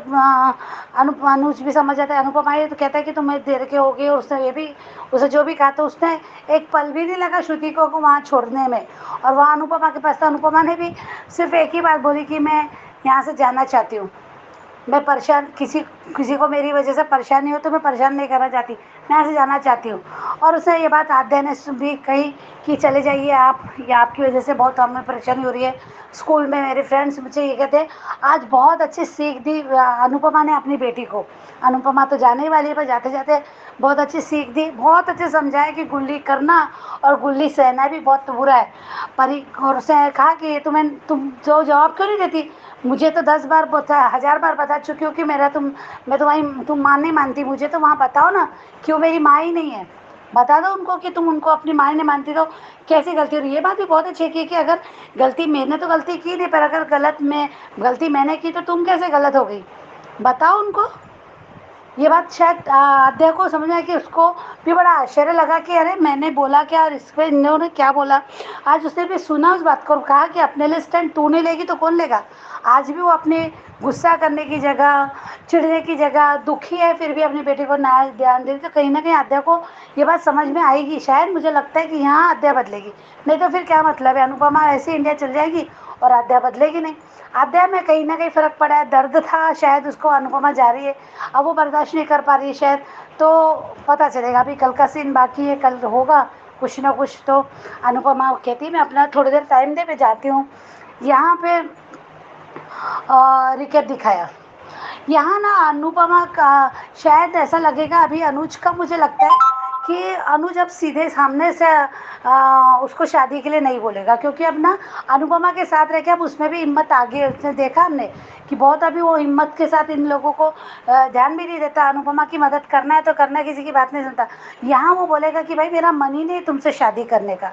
अनुज भी समझ जाता है अनुपमा आई है, तो कहता है कि तुम्हें देर के हो गई। और उसने ये भी, उसे जो भी कहा, तो उसने एक पल भी नहीं लगा श्रुति को वहाँ छोड़ने में। और वहाँ अनुपमा के पास, तो अनुपमा ने भी सिर्फ एक ही बात बोली कि मैं यहाँ से जाना चाहती हूँ, मैं परेशान, किसी को मेरी वजह से परेशानी हो तो मैं परेशान नहीं करना चाहती, मैं यहाँ से जाना चाहती हूँ। और उसने ये बात आद्या ने भी कही कि चले जाइए आप, या आपकी वजह से बहुत हमें परेशानी हो रही है। स्कूल में मेरे फ्रेंड्स मुझे ये कहते हैं। आज बहुत अच्छी सीख दी अनुपमा ने अपनी बेटी को। अनुपमा तो जाने ही वाली है, पर जाते जाते बहुत अच्छी सीख दी, बहुत अच्छे समझाया कि गुल्ली करना और गुल्ली सहना भी बहुत बुरा है। और उसने कहा कि तुम जो जवाब क्यों नहीं देती, मुझे तो 10 बार 1000 बार बता चुकी हूँ कि तुम माँ नहीं मानती, मुझे तो वहाँ बताओ ना, क्यों मेरी माँ ही नहीं है, बता दो उनको कि तुम उनको अपनी माँ नहीं मानती, तो कैसी गलती हो रही है। ये बात भी बहुत अच्छी की कि अगर गलती मैंने तो गलती की नहीं, पर अगर गलती मैंने की तो तुम कैसे गलत हो गई, बताओ उनको। ये बात शायद आद्या को समझ में आई कि उसको भी बड़ा आश्चर्य लगा कि अरे मैंने बोला क्या और इस पर इन्होंने क्या बोला। आज उसने भी सुना उस बात को, कहा कि अपने लिए स्टैंड तू नहीं लेगी तो कौन लेगा। आज भी वो अपने गुस्सा करने की जगह, चिढ़ने की जगह, दुखी है, फिर भी अपनी बेटी को ना ध्यान दे, तो कहीं ना कहीं आद्या को ये बात समझ में आएगी। शायद मुझे लगता है कि यहाँ आद्या बदलेगी, नहीं तो फिर क्या मतलब है, अनुपमा ऐसे इंडिया चल जाएगी और आद्या बदलेगी नहीं। आद्या में कहीं ना कहीं फ़र्क पड़ा है, दर्द था शायद उसको, अनुपमा जा रही है, अब वो बर्दाश्त नहीं कर पा रही है शायद, तो पता चलेगा। अभी कल का सीन बाकी है, कल होगा कुछ ना कुछ। तो अनुपमा कहती मैं अपना थोड़ी देर टाइम दे, मैं जाती हूँ। यहाँ पे रिकेट दिखाया। यहाँ ना अनुपमा का शायद ऐसा लगेगा अभी अनुज का, मुझे लगता है कि अनुज अब सीधे सामने से उसको शादी के लिए नहीं बोलेगा, क्योंकि अब ना अनुपमा के साथ रह के अब उसमें भी हिम्मत आ गई है। उसने देखा हमने कि बहुत अभी वो हिम्मत के साथ इन लोगों को ध्यान भी नहीं देता, अनुपमा की मदद करना है तो करना, किसी की बात नहीं सुनता। यहाँ वो बोलेगा कि भाई मेरा मन ही नहीं तुमसे शादी करने का,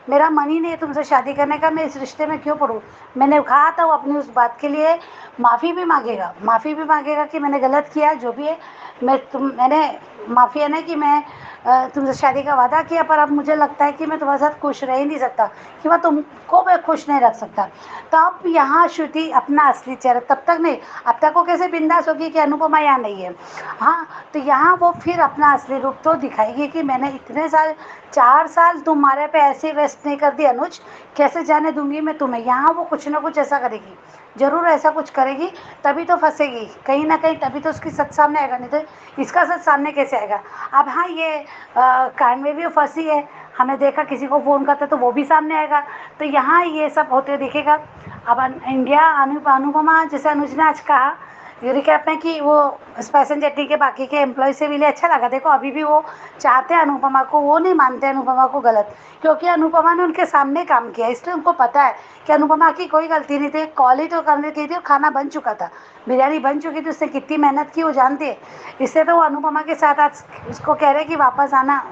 मेरा मन ही नहीं है तुमसे शादी करने का, मैं इस रिश्ते में क्यों पढ़ूँ। मैंने कहा था वो अपनी उस बात के लिए माफ़ी भी मांगेगा कि मैंने गलत किया, जो भी है मैंने माफ़ी है ना कि मैं तुमसे शादी का वादा किया, पर अब मुझे लगता है कि मैं तुम्हारे साथ खुश रह ही नहीं सकता, कि मैं तुमको मैं खुश नहीं रख सकता। तो अब यहाँ श्रुति अपना असली चेहरा, तब तक नहीं, अब तक वो कैसे बिंदास होगी कि अनुपमा यहाँ नहीं है, हाँ, तो यहाँ वो फिर अपना असली रूप तो दिखाएगी कि मैंने इतने साल 4 साल तुम्हारे पे ऐसे वेस्ट नहीं कर दी अनुज, कैसे जाने दूंगी मैं तुम्हें। यहाँ वो कुछ ना कुछ ऐसा करेगी, ज़रूर ऐसा कुछ करेगी, तभी तो फंसेगी कहीं ना कहीं, तभी तो उसकी सच सामने आएगा, नहीं तो इसका सच सामने कैसे आएगा। अब हाँ, ये कांड में भी वो फंसी है, हमने देखा किसी को फ़ोन करता तो वो भी सामने आएगा, तो यहाँ ये सब होते दिखेगा। अब इंडिया अनुपमा, जैसे अनुज ने आज कहा रिकैप में कि वो स्पाइस जेटी के बाकी के एम्प्लॉय से मिले, अच्छा लगा। देखो अभी भी वो चाहते हैं अनुपमा को, वो नहीं मानते अनुपमा को गलत, क्योंकि अनुपमा ने उनके सामने काम किया, इसलिए उनको पता है कि अनुपमा की कोई गलती नहीं थी। कॉल ही तो करनी थी, खाना बन चुका था, बिरयानी बन चुकी थी, उसने कितनी मेहनत की वो जानती है। इसलिए तो वो अनुपमा के साथ आज उसको कह रहे कि वापस आना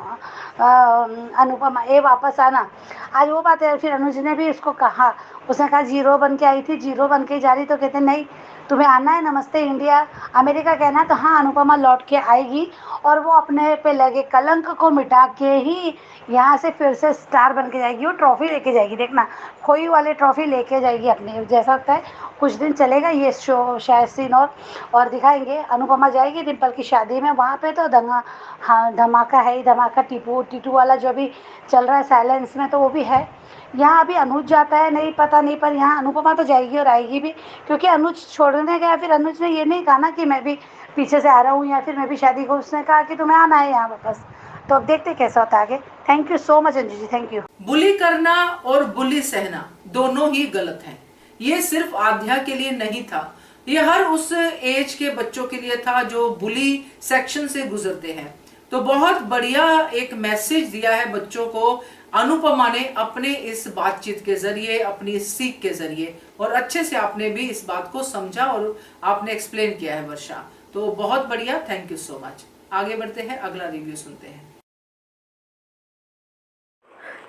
अनुपमा, ये वापस आना। आज वो बात है, फिर अनुज ने भी उसको कहा, उसने कहा जीरो बन के आई थी, जीरो बन के जा रही, तो कहते नहीं, तुम्हें आना है नमस्ते इंडिया अमेरिका कहना है, तो हाँ अनुपमा लौट के आएगी और वो अपने पे लगे कलंक को मिटा के ही यहाँ से फिर से स्टार बन के जाएगी। वो ट्रॉफी लेके जाएगी, देखना खोई वाली ट्रॉफी लेके जाएगी अपनी। जैसा लगता है कुछ दिन चलेगा ये शो शायद सीन, और दिखाएंगे अनुपमा जाएगी डिम्पल की शादी में। वहाँ पे तो दंगा, हाँ धमाका है ही धमाका। टीटू वाला जो भी चल रहा है साइलेंस में, तो वो भी है। यहाँ अभी अनुज जाता है नहीं पता नहीं, पर यहाँ अनुपमा तो जाएगी और आएगी भी, क्योंकि अनुज छोड़ने गया। फिर अनुज ने ये नहीं कहा ना कि मैं भी पीछे से आ रहा हूँ या फिर मैं भी शादी को, उसने कहा कि तुम्हें आना है यहाँ वापस। तो अब देखते कैसा होता है आगे। Thank you so much Anju ji, thank you. Bully करना और बुली सहना दोनों ही गलत हैं। ये सिर्फ आध्या के लिए नहीं था, ये हर उस एज के बच्चों के लिए था जो बुली सेक्शन से गुजरते हैं। तो बहुत बढ़िया एक मैसेज दिया है बच्चों को अनुपमा ने अपने इस बातचीत के जरिए, अपनी इस सीख के जरिए, और अच्छे से आपने भी इस बात को समझा और आपने एक्सप्लेन किया है वर्षा। तो बहुत बढ़िया, थैंक यू सो मच। आगे बढ़ते हैं, अगला रिव्यू सुनते हैं।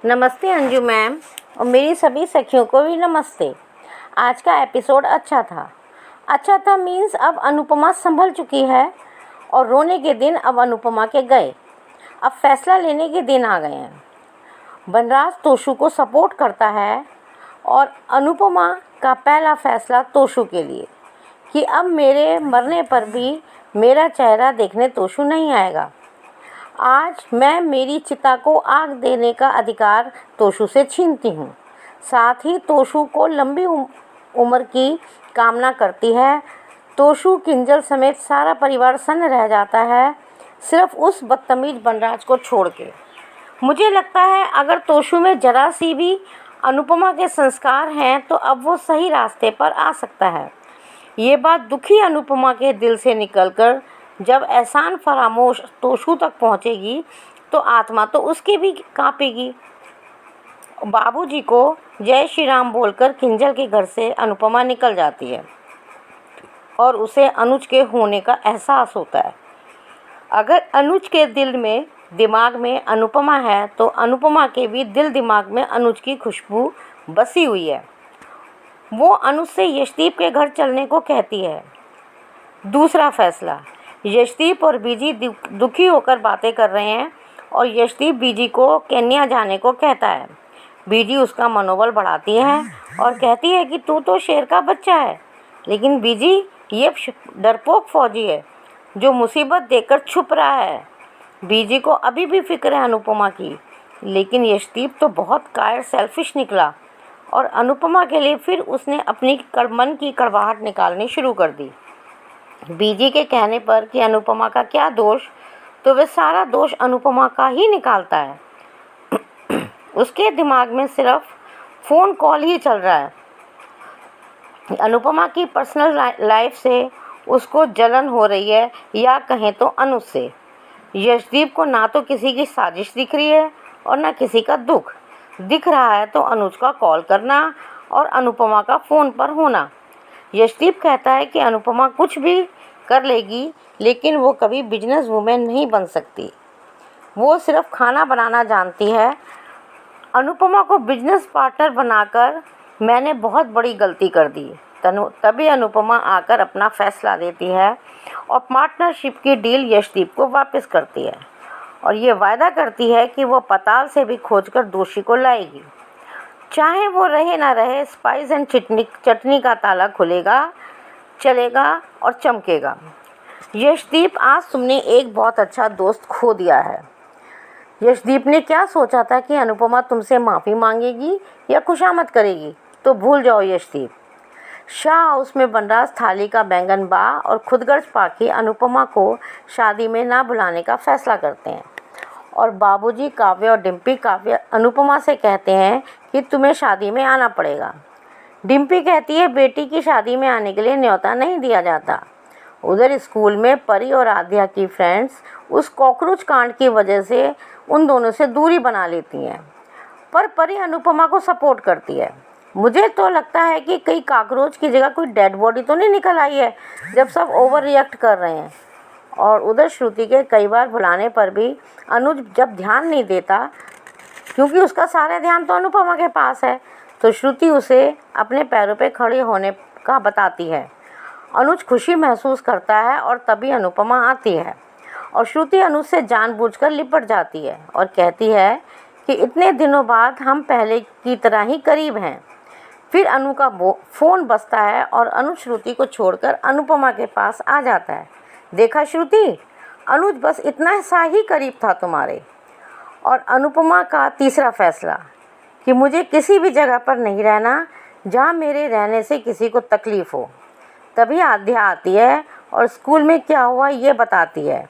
नमस्ते अंजू मैम और मेरी सभी सखियों को भी नमस्ते। आज का एपिसोड अच्छा था मीन्स अब अनुपमा संभल चुकी है और रोने के दिन अब अनुपमा के गए। अब फैसला लेने के दिन आ गए हैं। बनराज तोशु को सपोर्ट करता है और अनुपमा का पहला फैसला तोशु के लिए कि अब मेरे मरने पर भी मेरा चेहरा देखने तोशु नहीं आएगा। आज मैं मेरी चिता को आग देने का अधिकार तोशु से छीनती हूँ। साथ ही तोशु को लंबी उम्र की कामना करती है। तोशु किंजल समेत सारा परिवार सन्न रह जाता है, सिर्फ उस बदतमीज बनराज को छोड़ के। मुझे लगता है अगर तोशु में जरा सी भी अनुपमा के संस्कार हैं तो अब वो सही रास्ते पर आ सकता है। ये बात दुखी अनुपमा के दिल से निकलकर जब एहसान फरामोश तोशु तक पहुंचेगी तो आत्मा तो उसकी भी कांपेगी। बाबूजी को जय श्री राम बोलकर किंजल के घर से अनुपमा निकल जाती है और उसे अनुज के होने का एहसास होता है। अगर अनुज के दिल में दिमाग में अनुपमा है तो अनुपमा के भी दिल दिमाग में अनुज की खुशबू बसी हुई है। वो अनुज से यशदीप के घर चलने को कहती है। दूसरा फैसला, यशदीप और बीजी दुखी होकर बातें कर रहे हैं और यशदीप बीजी को केन्या जाने को कहता है। बीजी उसका मनोबल बढ़ाती है और कहती है कि तू तो शेर का बच्चा है, लेकिन बीजी ये डरपोक फौजी है जो मुसीबत देखकर छुप रहा है। बीजी को अभी भी फिक्र है अनुपमा की, लेकिन यशदीप तो बहुत कायर सेल्फिश निकला और अनुपमा के लिए फिर उसने अपनी मन की कड़वाहट निकालनी शुरू कर दी। बीजी के कहने पर कि अनुपमा का क्या दोष, तो वह सारा दोष अनुपमा का ही निकालता है। उसके दिमाग में सिर्फ फ़ोन कॉल ही चल रहा है। अनुपमा की पर्सनल लाइफ से उसको जलन हो रही है, या कहें तो अनुज से। यशदीप को ना तो किसी की साजिश दिख रही है और ना किसी का दुख दिख रहा है, तो अनुज का कॉल करना और अनुपमा का फ़ोन पर होना। यशदीप कहता है कि अनुपमा कुछ भी कर लेगी, लेकिन वो कभी बिजनेस वूमेन नहीं बन सकती। वो सिर्फ खाना बनाना जानती है। अनुपमा को बिजनेस पार्टनर बनाकर मैंने बहुत बड़ी गलती कर दी। तभी अनुपमा आकर अपना फैसला देती है और पार्टनरशिप की डील यशदीप को वापस करती है और ये वायदा करती है कि वो पताल से भी खोजकर दोषी को लाएगी। चाहे वो रहे ना रहे, स्पाइस एंड चटनी का ताला खुलेगा, चलेगा और चमकेगा। यशदीप, आज तुमने एक बहुत अच्छा दोस्त खो दिया है। यशदीप ने क्या सोचा था कि अनुपमा तुमसे माफ़ी मांगेगी या खुशामद करेगी, तो भूल जाओ यशदीप। शाह हाउस में बनराज थाली का बैंगन बा और खुदगर्ज पाके अनुपमा को शादी में ना बुलाने का फैसला करते हैं और बाबूजी काव्य और डिम्पी काव्य अनुपमा से कहते हैं कि तुम्हें शादी में आना पड़ेगा। डिम्पी कहती है बेटी की शादी में आने के लिए न्योता नहीं दिया जाता। उधर स्कूल में परी और आध्या की फ्रेंड्स उस कॉकरोच कांड की वजह से उन दोनों से दूरी बना लेती हैं, पर परी अनुपमा को सपोर्ट करती है। मुझे तो लगता है कि कई कॉकरोच की जगह कोई डेड बॉडी तो नहीं निकल आई है जब सब ओवर रिएक्ट कर रहे हैं। और उधर श्रुति के कई बार बुलाने पर भी अनुज जब ध्यान नहीं देता, क्योंकि उसका सारा ध्यान तो अनुपमा के पास है, तो श्रुति उसे अपने पैरों पे खड़े होने का बताती है अनुज खुशी महसूस करता है और तभी अनुपमा आती है और श्रुति अनुज से जानबूझकर लिपट जाती है और कहती है कि इतने दिनों बाद हम पहले की तरह ही करीब हैं। फिर अनु का फ़ोन बजता है और अनुज श्रुति को छोड़कर अनुपमा के पास आ जाता है। देखा श्रुति, अनुज बस इतना सा ही करीब था तुम्हारे। और अनुपमा का तीसरा फैसला कि मुझे किसी भी जगह पर नहीं रहना जहाँ मेरे रहने से किसी को तकलीफ़ हो। तभी आध्या आती है और स्कूल में क्या हुआ ये बताती है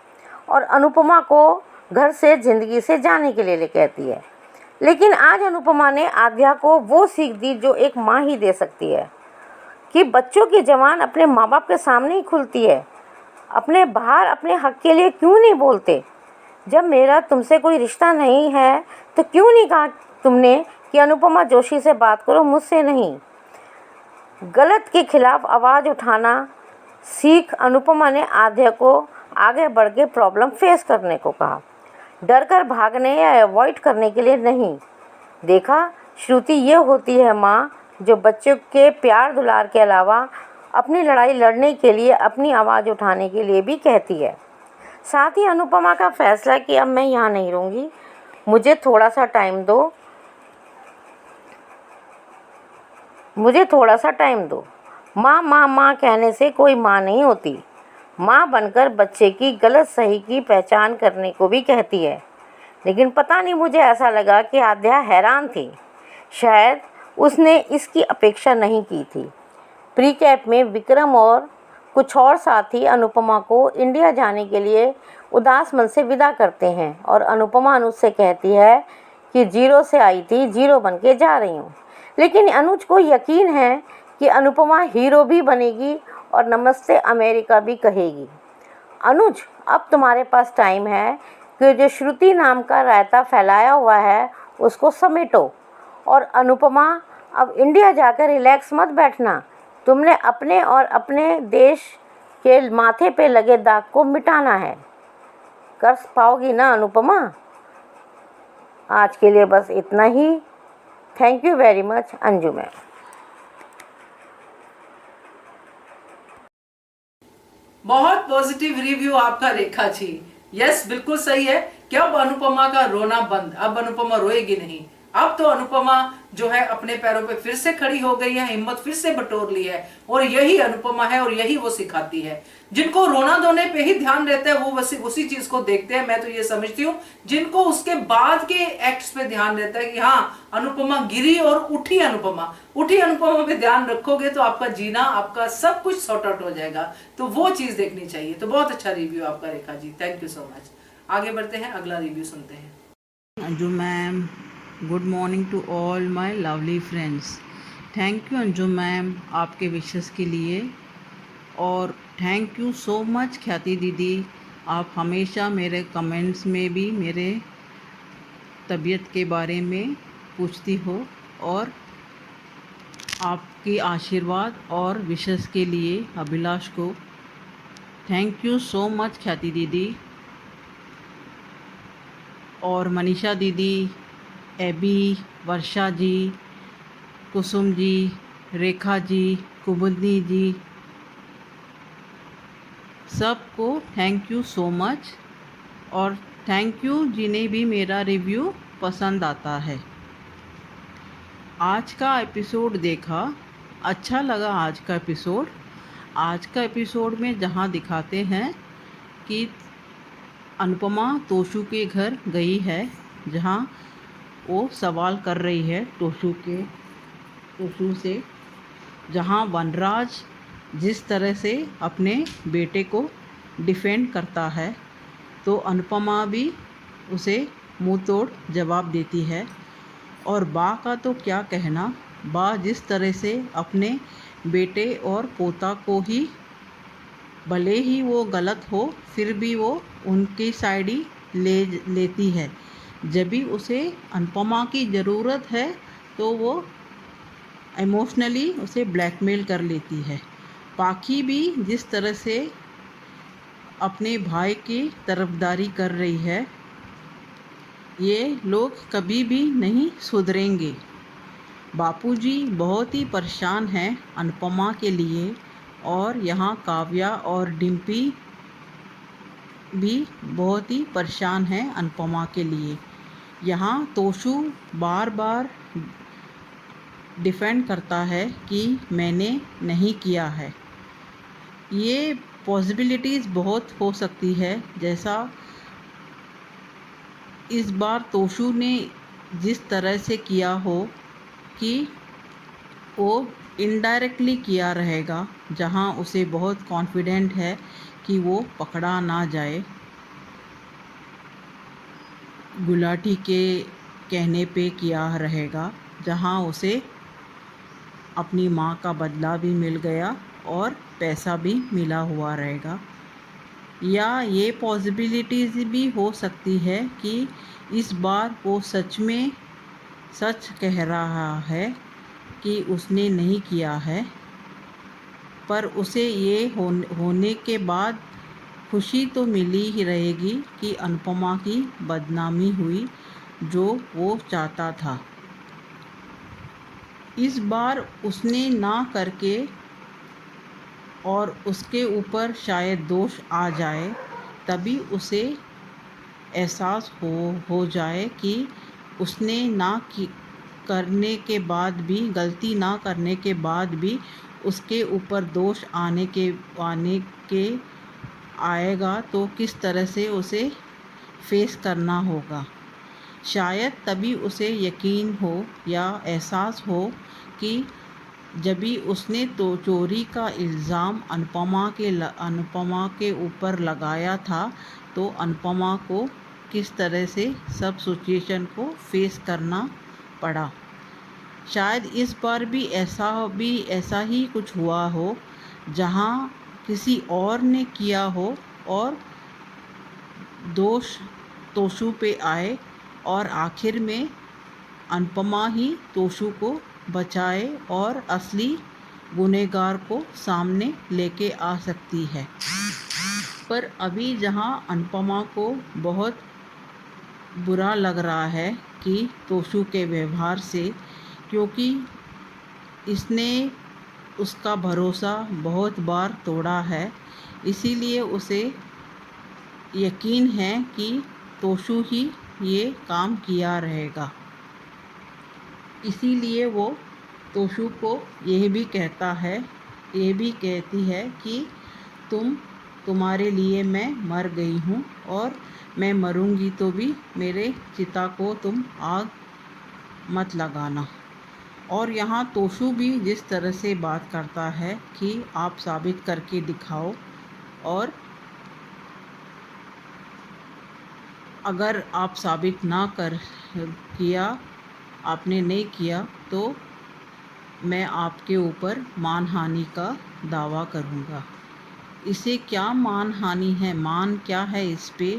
और अनुपमा को घर से ज़िंदगी से जाने के लिए कहती है। लेकिन आज अनुपमा ने आध्या को वो सीख दी जो एक माँ ही दे सकती है कि बच्चों की ज़बान अपने माँ बाप के सामने ही खुलती है। अपने बाहर अपने हक़ के लिए क्यों नहीं बोलते? जब मेरा तुमसे कोई रिश्ता नहीं है तो क्यों नहीं कहा तुमने कि अनुपमा जोशी से बात करो, मुझसे नहीं? गलत के खिलाफ आवाज़ उठाना सीख अनुपमा ने आध्या को आगे बढ़ के प्रॉब्लम फेस करने को कहा, डर कर भागने या अवॉइड करने के लिए नहीं। देखा श्रुति, ये होती है माँ जो बच्चों के प्यार दुलार के अलावा अपनी लड़ाई लड़ने के लिए, अपनी आवाज़ उठाने के लिए भी कहती है। साथ ही अनुपमा का फैसला कि अब मैं यहाँ नहीं रहूँगी, मुझे थोड़ा सा टाइम दो। माँ माँ माँ कहने से कोई माँ नहीं होती। माँ बनकर बच्चे की गलत सही की पहचान करने को भी कहती है। लेकिन पता नहीं, मुझे ऐसा लगा कि आध्या हैरान थी। शायद उसने इसकी अपेक्षा नहीं की थी। प्री कैप में विक्रम और कुछ और साथी अनुपमा को इंडिया जाने के लिए उदास मन से विदा करते हैं और अनुपमा अनुज से कहती है कि 0 से आई थी, 0 बन के जा रही हूँ। लेकिन अनुज को यकीन है कि अनुपमा हीरो भी बनेगी और नमस्ते अमेरिका भी कहेगी। अनुज, अब तुम्हारे पास टाइम है कि जो श्रुति नाम का रायता फैलाया हुआ है उसको समेटो। और अनुपमा, अब इंडिया जाकर रिलैक्स मत बैठना। तुमने अपने और अपने देश के माथे पे लगे दाग को मिटाना है। कर पाओगी ना अनुपमा? आज के लिए बस इतना ही। Thank you very much Anju ma'am. बहुत पॉजिटिव रिव्यू आपका रेखा जी। यस, बिल्कुल सही है कि अब अनुपमा का रोना बंद, अब अनुपमा रोएगी नहीं। अब तो अनुपमा जो है अपने पैरों पे फिर से खड़ी हो गई है, हिम्मत फिर से बटोर ली है और यही अनुपमा है और यही वो सिखाती है। जिनको रोना धोने पे ही ध्यान रहता है वो उसी चीज को देखते हैं। मैं तो ये समझती हूँ जिनको उसके बाद के एक्ट्स पे ध्यान रहता है कि हाँ अनुपमा गिरी और उठी अनुपमा पे ध्यान रखोगे तो आपका जीना, आपका सब कुछ सॉर्ट आउट हो जाएगा। तो वो चीज देखनी चाहिए। तो बहुत अच्छा रिव्यू आपका Rekha ji, thank you so much. आगे बढ़ते हैं, अगला रिव्यू सुनते हैं। Anju ma'am, good morning to all my lovely friends. Thank you Anju ma'am आपके विशेस के लिए, और थैंक यू सो मच ख्याति दीदी, आप हमेशा मेरे कमेंट्स में भी मेरे तबीयत के बारे में पूछती हो और आपकी आशीर्वाद और विशेस के लिए अभिलाष को थैंक यू सो मच ख्याति दीदी। और मनीषा दीदी, एबी, वर्षा जी, कुसुम जी, रेखा जी, कुमुदनी जी, सबको थैंक यू सो मच। और थैंक यू जिन्हें भी मेरा रिव्यू पसंद आता है। आज का एपिसोड देखा, अच्छा लगा आज का एपिसोड में जहाँ दिखाते हैं कि अनुपमा तोशु के घर गई है, जहाँ वो सवाल कर रही है तोशु से, जहाँ वनराज जिस तरह से अपने बेटे को डिफेंड करता है तो अनुपमा भी उसे मुंह तोड़ जवाब देती है। और बा का तो क्या कहना, बा जिस तरह से अपने बेटे और पोता को ही, भले ही वो गलत हो फिर भी वो उनकी साइड ही लेती है। जब भी उसे अनुपमा की ज़रूरत है तो वो इमोशनली उसे ब्लैकमेल कर लेती है। पाखी भी जिस तरह से अपने भाई की तरफदारी कर रही है, ये लोग कभी भी नहीं सुधरेंगे। बापूजी बहुत ही परेशान हैं अनुपमा के लिए और यहाँ काव्या और डिम्पी भी बहुत ही परेशान है अनुपमा के लिए। यहाँ तोशु बार बार डिफेंड करता है कि मैंने नहीं किया है। ये पॉसिबिलिटीज़ बहुत हो सकती है, जैसा इस बार तोशु ने जिस तरह से किया हो कि वो इनडायरेक्टली किया रहेगा, जहाँ उसे बहुत कॉन्फिडेंट है कि वो पकड़ा ना जाए। गुलाटी के कहने पे किया रहेगा, जहाँ उसे अपनी माँ का बदला भी मिल गया और पैसा भी मिला हुआ रहेगा। या ये पॉसिबिलिटीज़ भी हो सकती है कि इस बार वो सच में सच कह रहा है कि उसने नहीं किया है, पर उसे ये होने के बाद खुशी तो मिली ही रहेगी कि अनुपमा की बदनामी हुई, जो वो चाहता था। इस बार उसने ना करके और उसके ऊपर शायद दोष आ जाए, तभी उसे एहसास हो जाए कि उसने करने के बाद भी, गलती ना करने के बाद भी उसके ऊपर दोष आने के आएगा तो किस तरह से उसे फेस करना होगा। शायद तभी उसे यकीन हो या एहसास हो कि जब भी उसने तो चोरी का इल्ज़ाम अनुपमा के ऊपर लगाया था, तो अनुपमा को किस तरह से सब सिचुएशन को फेस करना पड़ा। शायद इस बार भी ऐसा ही कुछ हुआ हो, जहाँ किसी और ने किया हो और दोष तोशु पे आए और आखिर में अनुपमा ही तोशु को बचाए और असली गुनहगार को सामने लेके आ सकती है। पर अभी जहाँ अनुपमा को बहुत बुरा लग रहा है कि तोशु के व्यवहार से, क्योंकि इसने उसका भरोसा बहुत बार तोड़ा है, इसीलिए उसे यकीन है कि तोशु ही ये काम किया रहेगा। इसीलिए वो तोशु को ये भी कहती है कि तुम्हारे लिए मैं मर गई हूँ और मैं मरूंगी तो भी मेरे चिता को तुम आग मत लगाना। और यहाँ तोशु भी जिस तरह से बात करता है कि आप साबित करके दिखाओ, और अगर आप साबित ना आपने नहीं किया तो मैं आपके ऊपर मानहानि का दावा करूँगा। इसे क्या मानहानि है, क्या है इस पे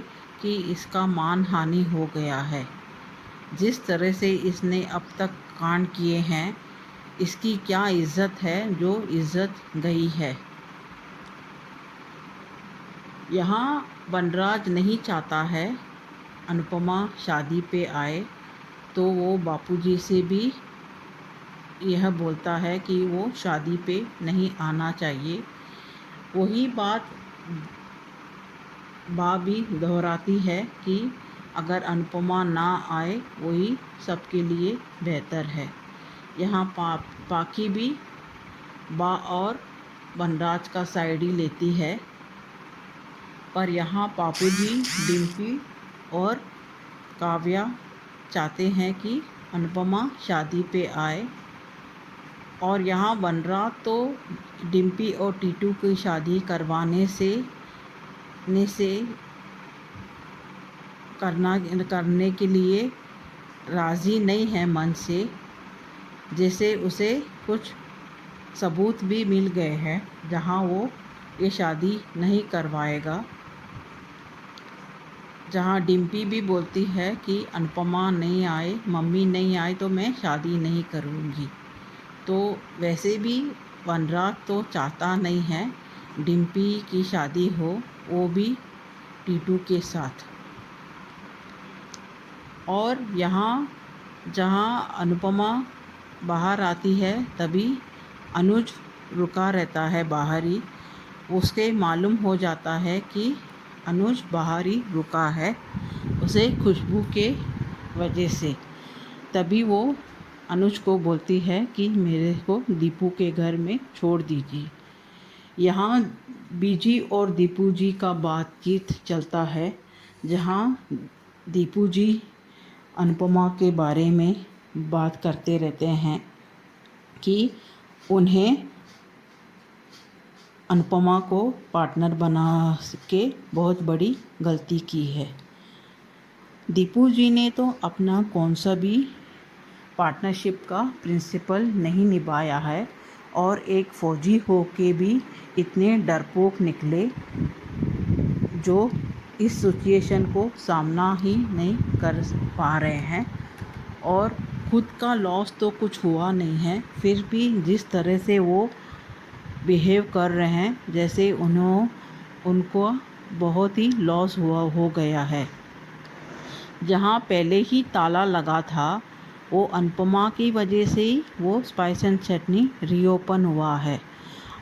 कि इसका मानहानि हो गया है। जिस तरह से इसने अब तक कांड किए हैं, इसकी क्या इज़्ज़त है जो इज़्ज़त गई है। यहाँ वनराज नहीं चाहता है अनुपमा शादी पे आए, तो वो बापूजी से भी यह बोलता है कि वो शादी पे नहीं आना चाहिए। वही बात भी दोहराती है कि अगर अनुपमा ना आए वही सबके लिए बेहतर है। यहाँ पाकी भी और वनराज का साइड ही लेती है, पर यहाँ बापूजी, डिम्पी और काव्या चाहते हैं कि अनुपमा शादी पे आए। और यहाँ वनराज तो डिम्पी और टीटू की शादी करने के लिए राज़ी नहीं है मन से, जैसे उसे कुछ सबूत भी मिल गए हैं जहाँ वो ये शादी नहीं करवाएगा। जहाँ डिम्पी भी बोलती है कि अनुपमा नहीं आए, मम्मी नहीं आए तो मैं शादी नहीं करूँगी। तो वैसे भी वनराज तो चाहता नहीं है डिम्पी की शादी हो, वो भी टीटू के साथ। और यहाँ जहाँ अनुपमा बाहर आती है, तभी अनुज रुका रहता है बाहर ही। उसके मालूम हो जाता है कि अनुज बाहर ही रुका है, उसे खुशबू के वजह से। तभी वो अनुज को बोलती है कि मेरे को दीपू के घर में छोड़ दीजिए। यहाँ बीजी और दीपू जी का बातचीत चलता है, जहाँ दीपू जी अनुपमा के बारे में बात करते रहते हैं कि उन्हें अनुपमा को पार्टनर बना के बहुत बड़ी गलती की है। दीपू जी ने तो अपना कौन सा भी पार्टनरशिप का प्रिंसिपल नहीं निभाया है और एक फ़ौजी हो के भी इतने डरपोक निकले जो इस सिचुएशन को सामना ही नहीं कर पा रहे हैं। और खुद का लॉस तो कुछ हुआ नहीं है, फिर भी जिस तरह से वो बिहेव कर रहे हैं जैसे उनको बहुत ही लॉस हो गया है। जहाँ पहले ही ताला लगा था वो अनुपमा की वजह से ही वो स्पाइस एंड चटनी रीओपन हुआ है।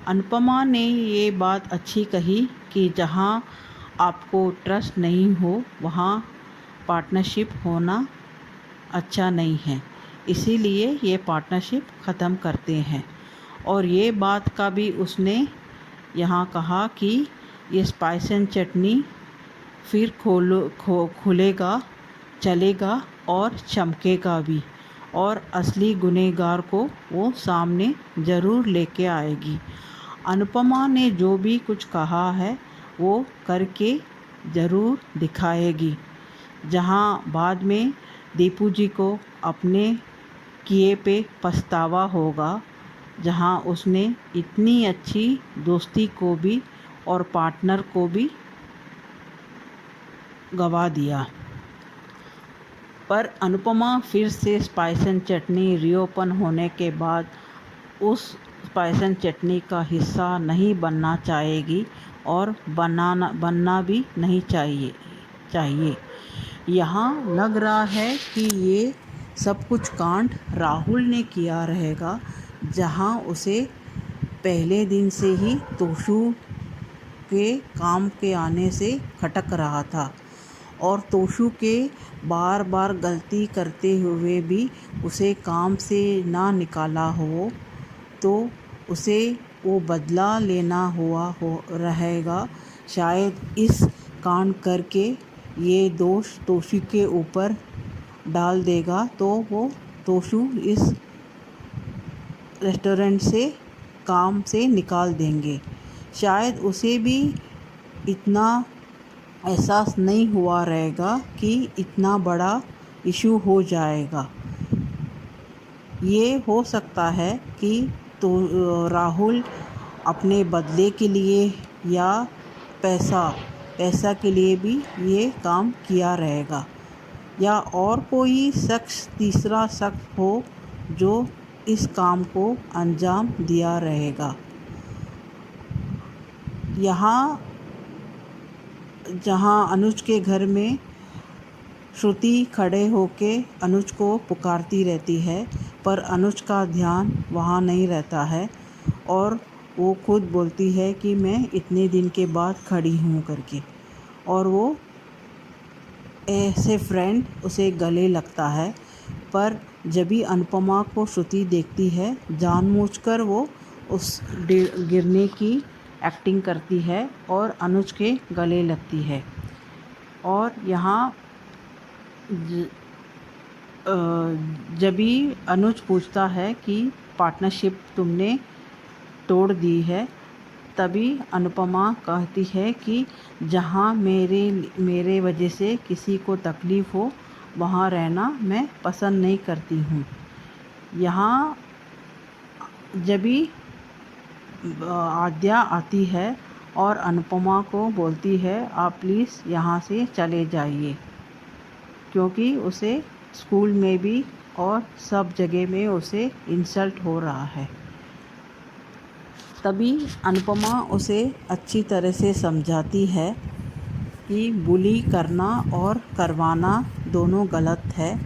अनुपमा ने ये बात अच्छी कही कि जहाँ आपको ट्रस्ट नहीं हो वहाँ पार्टनरशिप होना अच्छा नहीं है, इसीलिए ये पार्टनरशिप ख़त्म करते हैं। और ये बात का भी उसने यहाँ कहा कि ये स्पाइस एंड चटनी फिर खुलेगा, चलेगा और चमकेगा भी, और असली गुनहगार को वो सामने ज़रूर लेके आएगी। अनुपमा ने जो भी कुछ कहा है वो करके ज़रूर दिखाएगी, जहाँ बाद में दीपू जी को अपने किए पे पछतावा होगा, जहाँ उसने इतनी अच्छी दोस्ती को भी और पार्टनर को भी गवा दिया। पर अनुपमा फिर से स्पाइस एंड चटनी रीओपन होने के बाद उस स्पाइस एंड चटनी का हिस्सा नहीं बनना चाहेगी और बनना भी नहीं चाहिए। यहाँ लग रहा है कि ये सब कुछ कांड राहुल ने किया रहेगा, जहाँ उसे पहले दिन से ही तोशु के काम के आने से खटक रहा था और तोशु के बार बार गलती करते हुए भी उसे काम से ना निकाला हो तो उसे वो बदला लेना हो रहेगा। शायद इस कांड करके ये दोष तोशु के ऊपर डाल देगा तो वो तोशु इस रेस्टोरेंट से काम से निकाल देंगे। शायद उसे भी इतना एहसास नहीं हुआ रहेगा कि इतना बड़ा इशू हो जाएगा। ये हो सकता है कि तो राहुल अपने बदले के लिए या पैसा के लिए भी ये काम किया रहेगा, या और कोई शख्स तीसरा शख्स हो जो इस काम को अंजाम दिया रहेगा। यहाँ जहाँ अनुज के घर में श्रुति खड़े होके अनुज को पुकारती रहती है, पर अनुज का ध्यान वहाँ नहीं रहता है और वो खुद बोलती है कि मैं इतने दिन के बाद खड़ी हूँ करके, और वो ऐसे फ्रेंड उसे गले लगता है। पर जब भी अनुपमा को श्रुति देखती है जानबूझकर वो उस गिरने की एक्टिंग करती है और अनुज के गले लगती है। और यहाँ जब भी अनुज पूछता है कि पार्टनरशिप तुमने तोड़ दी है, तभी अनुपमा कहती है कि जहाँ मेरे वजह से किसी को तकलीफ़ हो वहाँ रहना मैं पसंद नहीं करती हूँ। यहाँ जब भी आद्या आती है और अनुपमा को बोलती है आप प्लीज़ यहाँ से चले जाइए, क्योंकि उसे स्कूल में भी और सब जगह में उसे इंसल्ट हो रहा है। तभी अनुपमा उसे अच्छी तरह से समझाती है कि बुली करना और करवाना दोनों गलत है।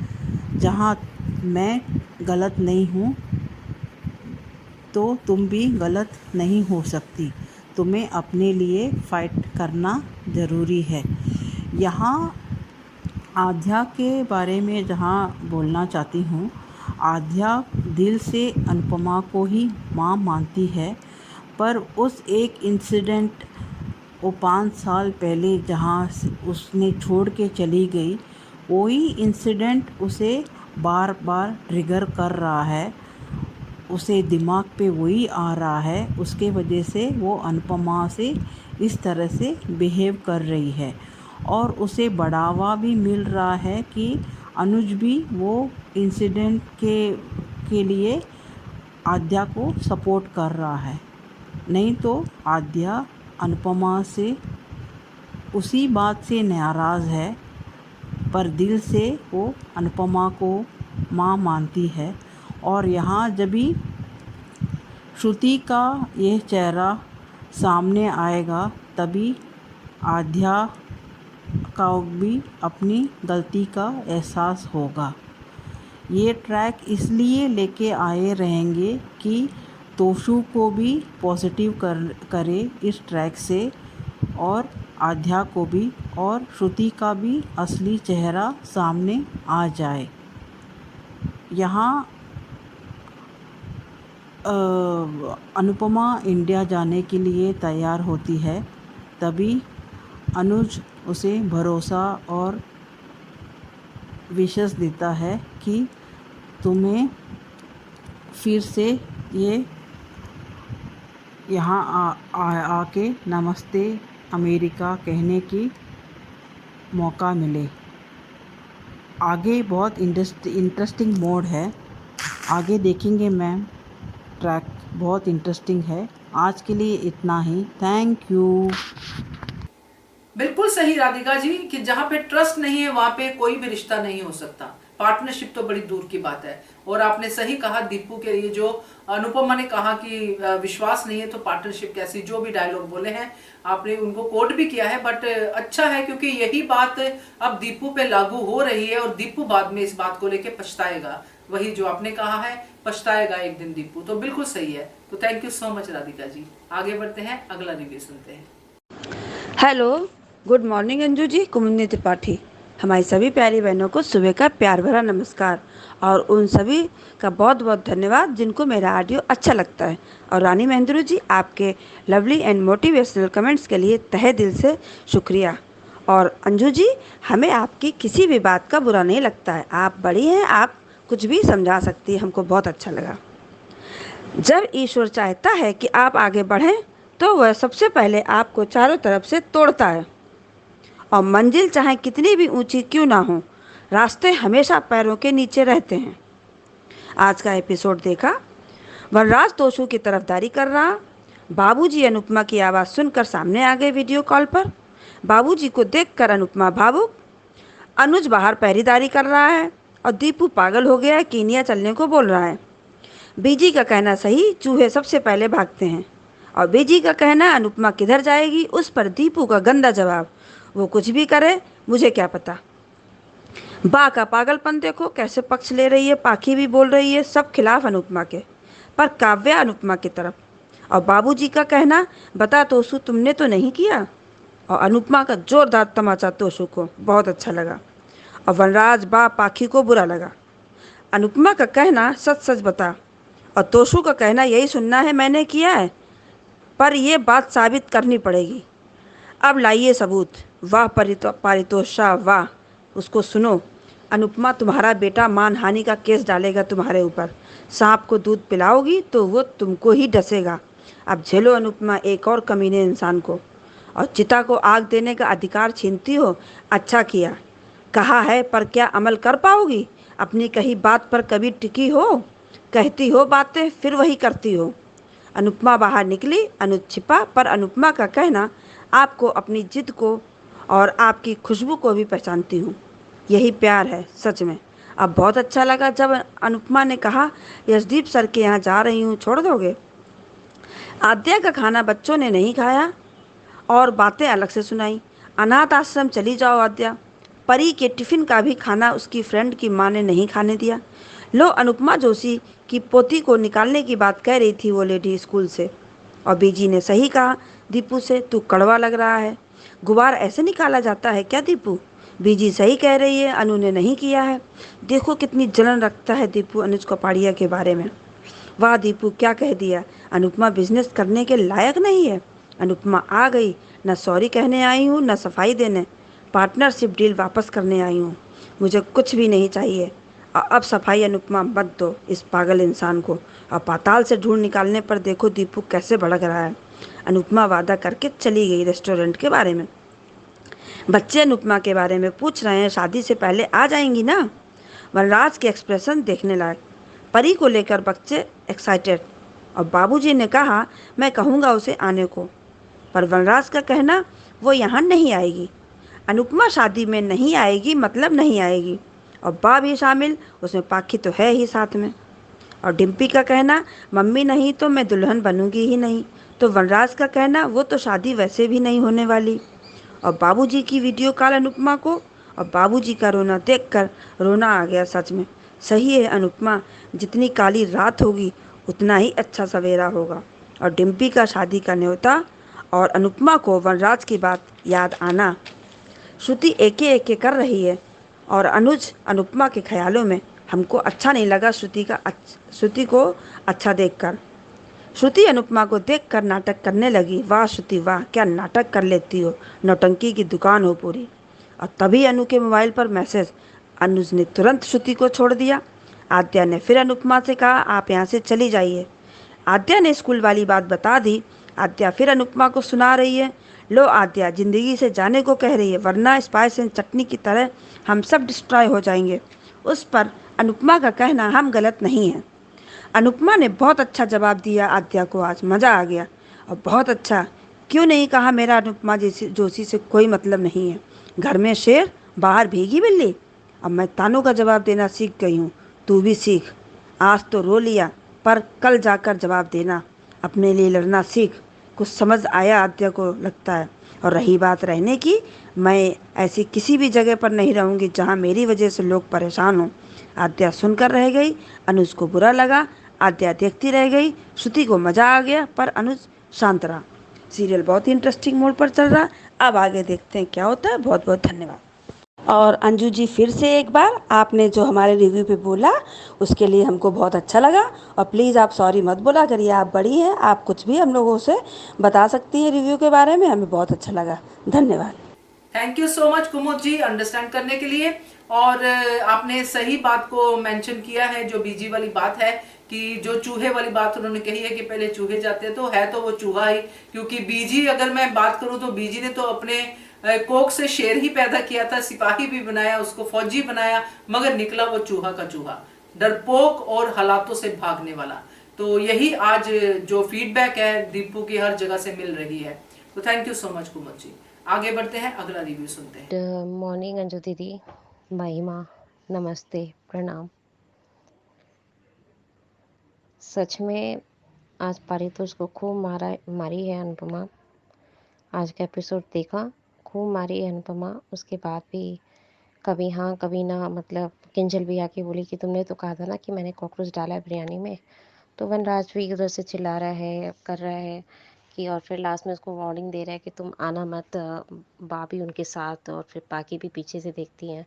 जहाँ मैं गलत नहीं हूँ, तो तुम भी गलत नहीं हो सकती। तुम्हें अपने लिए फ़ाइट करना ज़रूरी है। यहाँ आध्या के बारे में जहाँ बोलना चाहती हूँ, आध्या दिल से अनुपमा को ही माँ मानती है, पर उस एक इंसिडेंट वो 5 साल पहले जहाँ उसने छोड़ के चली गई, वही इंसिडेंट उसे बार बार ट्रिगर कर रहा है, उसे दिमाग पे वही आ रहा है। उसके वजह से वो अनुपमा से इस तरह से बिहेव कर रही है और उसे बढ़ावा भी मिल रहा है कि अनुज भी वो इंसिडेंट के लिए आद्या को सपोर्ट कर रहा है। नहीं तो आद्या अनुपमा से उसी बात से नाराज़ है, पर दिल से वो अनुपमा को माँ मानती है। और यहाँ जब भी श्रुति का यह चेहरा सामने आएगा, तभी आद्या का भी अपनी गलती का एहसास होगा। ये ट्रैक इसलिए लेके आए रहेंगे कि तोशु को भी पॉजिटिव करे इस ट्रैक से, और आध्या को भी, और श्रुति का भी असली चेहरा सामने आ जाए। यहाँ अनुपमा इंडिया जाने के लिए तैयार होती है, तभी अनुज उसे भरोसा और विश्वास देता है कि तुम्हें फिर से ये यहाँ आके नमस्ते अमेरिका कहने की मौका मिले। आगे बहुत इंटरेस्टिंग मोड है, आगे देखेंगे मैम। ट्रैक बहुत इंटरेस्टिंग है। आज के लिए इतना ही। Thank you. बिल्कुल सही राधिका जी कि जहाँ पे ट्रस्ट नहीं है वहां पे कोई भी रिश्ता नहीं हो सकता। पार्टनरशिप तो बड़ी दूर की बात है। और आपने सही कहा, दीपू के लिए जो अनुपमा ने कहा कि विश्वास नहीं है तो पार्टनरशिप कैसी, जो भी डायलॉग बोले हैं आपने उनको कोट भी किया है। बट अच्छा है क्योंकि यही बात अब दीपू पे लागू हो रही है और दीपू बाद में इस बात को लेके पछताएगा। वही जो आपने कहा है, पछताएगा एक दिन दीपू, तो बिल्कुल सही है। तो thank you so much Radhika ji. आगे बढ़ते हैं, अगला रिव्यू सुनते हैं। Hello, good morning Anju ji. Kumudini Tripathi. हमारी सभी प्यारी बहनों को सुबह का प्यार भरा नमस्कार, और उन सभी का बहुत बहुत धन्यवाद जिनको मेरा ऑडियो अच्छा लगता है। और रानी महेंद्रू जी, आपके लवली एंड मोटिवेशनल कमेंट्स के लिए तहे दिल से शुक्रिया। और अंजू जी, हमें आपकी किसी भी बात का बुरा नहीं लगता है। आप बड़ी हैं, आप कुछ भी समझा सकती है। हमको बहुत अच्छा लगा। जब ईश्वर चाहता है कि आप आगे बढ़ें तो वह सबसे पहले आपको चारों तरफ से तोड़ता है, और मंजिल चाहे कितनी भी ऊंची क्यों ना हो, रास्ते हमेशा पैरों के नीचे रहते हैं। आज का एपिसोड देखा, वनराज तोशु की तरफदारी कर रहा। बाबूजी अनुपमा की आवाज़ सुनकर सामने आ गए वीडियो कॉल पर। बाबूजी को देखकर अनुपमा भावुक। अनुज बाहर पहरेदारी कर रहा है और दीपू पागल हो गया, कीनिया चलने को बोल रहा है। बीजी का कहना सही, चूहे सबसे पहले भागते हैं। और बीजी का कहना अनुपमा किधर जाएगी, उस पर दीपू का गंदा जवाब, वो कुछ भी करे मुझे क्या पता। बा का पागलपन देखो, कैसे पक्ष ले रही है, पाखी भी बोल रही है, सब खिलाफ अनुपमा के, पर काव्या अनुपमा की तरफ। और बाबूजी का कहना, बता तोशु तुमने तो नहीं किया। और अनुपमा का जोरदार तमाचा तोशु को बहुत अच्छा लगा, और वनराज बा पाखी को बुरा लगा। अनुपमा का कहना, सच सच बता। और तोशु का कहना, यही सुनना है मैंने किया है, पर यह बात साबित करनी पड़ेगी। अब लाइए सबूत। वाह पारितोष शाह, वाह। उसको सुनो। अनुपमा, तुम्हारा बेटा मानहानि का केस डालेगा तुम्हारे ऊपर। सांप को दूध पिलाओगी तो वो तुमको ही डसेगा। अब झेलो अनुपमा एक और कमीने इंसान को। और चिता को आग देने का अधिकार छीनती हो, अच्छा किया। कहा है पर क्या अमल कर पाओगी? अपनी कही बात पर कभी टिकी हो? कहती हो बातें फिर वही करती हो। अनुपमा बाहर निकली, अनुज छिपा, पर अनुपमा का कहना, आपको अपनी जिद को और आपकी खुशबू को भी पहचानती हूँ। यही प्यार है सच में। अब बहुत अच्छा लगा जब अनुपमा ने कहा, यशदीप सर के यहाँ जा रही हूँ, छोड़ दोगे? आद्या का खाना बच्चों ने नहीं खाया और बातें अलग से सुनाई। अनाथ आश्रम चली जाओ आद्या। परी के टिफ़िन का भी खाना उसकी फ्रेंड की माँ ने नहीं खाने दिया। लो अनुपमा जोशी कि पोती को निकालने की बात कह रही थी वो लेडी स्कूल से। और बीजी ने सही कहा दीपू से, तू कड़वा लग रहा है, गुबार ऐसे निकाला जाता है क्या दीपू? बीजी सही कह रही है, अनु ने नहीं किया है। देखो कितनी जलन रखता है दीपू अनुज कपाड़िया के बारे में। वाह दीपू क्या कह दिया, अनुपमा बिजनेस करने के लायक नहीं है। अनुपमा आ गई, न सॉरी कहने आई हूँ न सफाई देने, पार्टनरशिप डील वापस करने आई हूँ। मुझे कुछ भी नहीं चाहिए। अब सफाई अनुपमा मत दो इस पागल इंसान को। अब पाताल से ढूंढ निकालने पर देखो दीपू कैसे भड़क रहा है। अनुपमा वादा करके चली गई रेस्टोरेंट के बारे में। बच्चे अनुपमा के बारे में पूछ रहे हैं, शादी से पहले आ जाएंगी ना? वनराज के एक्सप्रेशन देखने लायक। परी को लेकर बच्चे एक्साइटेड और बाबूजी ने कहा मैं कहूँगा उसे आने को, पर वनराज का कहना वो यहाँ नहीं आएगी। अनुपमा शादी में नहीं आएगी मतलब नहीं आएगी, और बा भी शामिल, उसमें पाखी तो है ही साथ में। और डिम्पी का कहना मम्मी नहीं तो मैं दुल्हन बनूंगी ही नहीं, तो वनराज का कहना वो तो शादी वैसे भी नहीं होने वाली। और बाबूजी की वीडियो कॉल अनुपमा को, और बाबूजी का रोना देखकर रोना आ गया सच में। सही है अनुपमा, जितनी काली रात होगी उतना ही अच्छा सवेरा होगा। और डिम्पी का शादी का न्योता और अनुपमा को वनराज की बात याद आना। श्रुति एके कर रही है और अनुज अनुपमा के ख्यालों में। हमको अच्छा नहीं लगा श्रुति को अच्छा देखकर। श्रुति अनुपमा को देखकर नाटक करने लगी। वाह श्रुति वाह, क्या नाटक कर लेती हो, नौटंकी की दुकान हो पूरी। और तभी अनु के मोबाइल पर मैसेज। अनुज ने तुरंत श्रुति को छोड़ दिया। आद्या ने फिर अनुपमा से कहा आप यहाँ से चली जाइए। आद्या ने स्कूल वाली बात बता दी। आद्या फिर अनुपमा को सुना रही है, लो आद्या जिंदगी से जाने को कह रही है, वरना स्पाइस एंड चटनी की तरह हम सब डिस्ट्रॉय हो जाएंगे। उस पर अनुपमा का कहना हम गलत नहीं है। अनुपमा ने बहुत अच्छा जवाब दिया आद्या को, आज मज़ा आ गया। और बहुत अच्छा, क्यों नहीं कहा मेरा अनुपमा जोशी से कोई मतलब नहीं है। घर में शेर बाहर भीगी बिल्ली। अब मैं तानों का जवाब देना सीख गई हूँ, तू भी सीख। आज तो रो लिया पर कल जाकर जवाब देना, अपने लिए लड़ना सीख। कुछ समझ आया आद्या को लगता है। और रही बात रहने की, मैं ऐसी किसी भी जगह पर नहीं रहूँगी जहाँ मेरी वजह से लोग परेशान हों। आद्या सुनकर रह गई, अनुज को बुरा लगा। आद्या देखती रह गई। श्रुति को मज़ा आ गया पर अनुज शांत रहा। सीरियल बहुत ही इंटरेस्टिंग मोड पर चल रहा। अब आगे देखते हैं क्या होता है। बहुत बहुत धन्यवाद। और अंजू जी फिर से एक बार आपने जो हमारे रिव्यू पे बोला उसके लिए हमको बहुत अच्छा लगा। और प्लीज़ आप सॉरी मत बोला करिए, आप बड़ी हैं, आप कुछ भी हम लोगों से बता सकती हैं रिव्यू के बारे में। हमें बहुत अच्छा लगा। धन्यवाद। Thank you so much Kumud ji understand करने के लिए। और आपने सही बात को मेंशन किया है, जो बीजी वाली बात है कि जो चूहे वाली बात उन्होंने कही है कि पहले चूहे जाते तो है तो वो चूहा ही। क्योंकि बीजी अगर मैं बात करूं तो बीजी ने तो अपने कोख से शेर ही पैदा किया था, सिपाही भी बनाया, उसको फौजी बनाया, मगर निकला वो चूहा का चूहा, डरपोक और हालातों से भागने वाला। तो यही आज जो फीडबैक है दीपू की हर जगह से मिल रही है। तो thank you so much Kumud जी। आगे बढ़ते हैं, अगला रिव्यू सुनते हैं। गुड मॉर्निंग अंजू दीदी, महिमा, नमस्ते, प्रणाम। सच में आज पारितोष को खूब मारी है अनुपमा। आज का एपिसोड देखा, खूब मारी है अनुपमा। उसके बाद भी कभी हाँ कभी ना, मतलब किंजल भी आके बोली कि तुमने तो कहा था ना कि मैंने कॉकरोच डाला है बिरयानी में। तो वनराज भी उधर से चिल्ला रहा है, कर रहा है कि, और फिर लास्ट में उसको वार्निंग दे रहा है कि तुम आना मत, बा भी उनके साथ, और फिर बाकी भी पीछे से देखती हैं।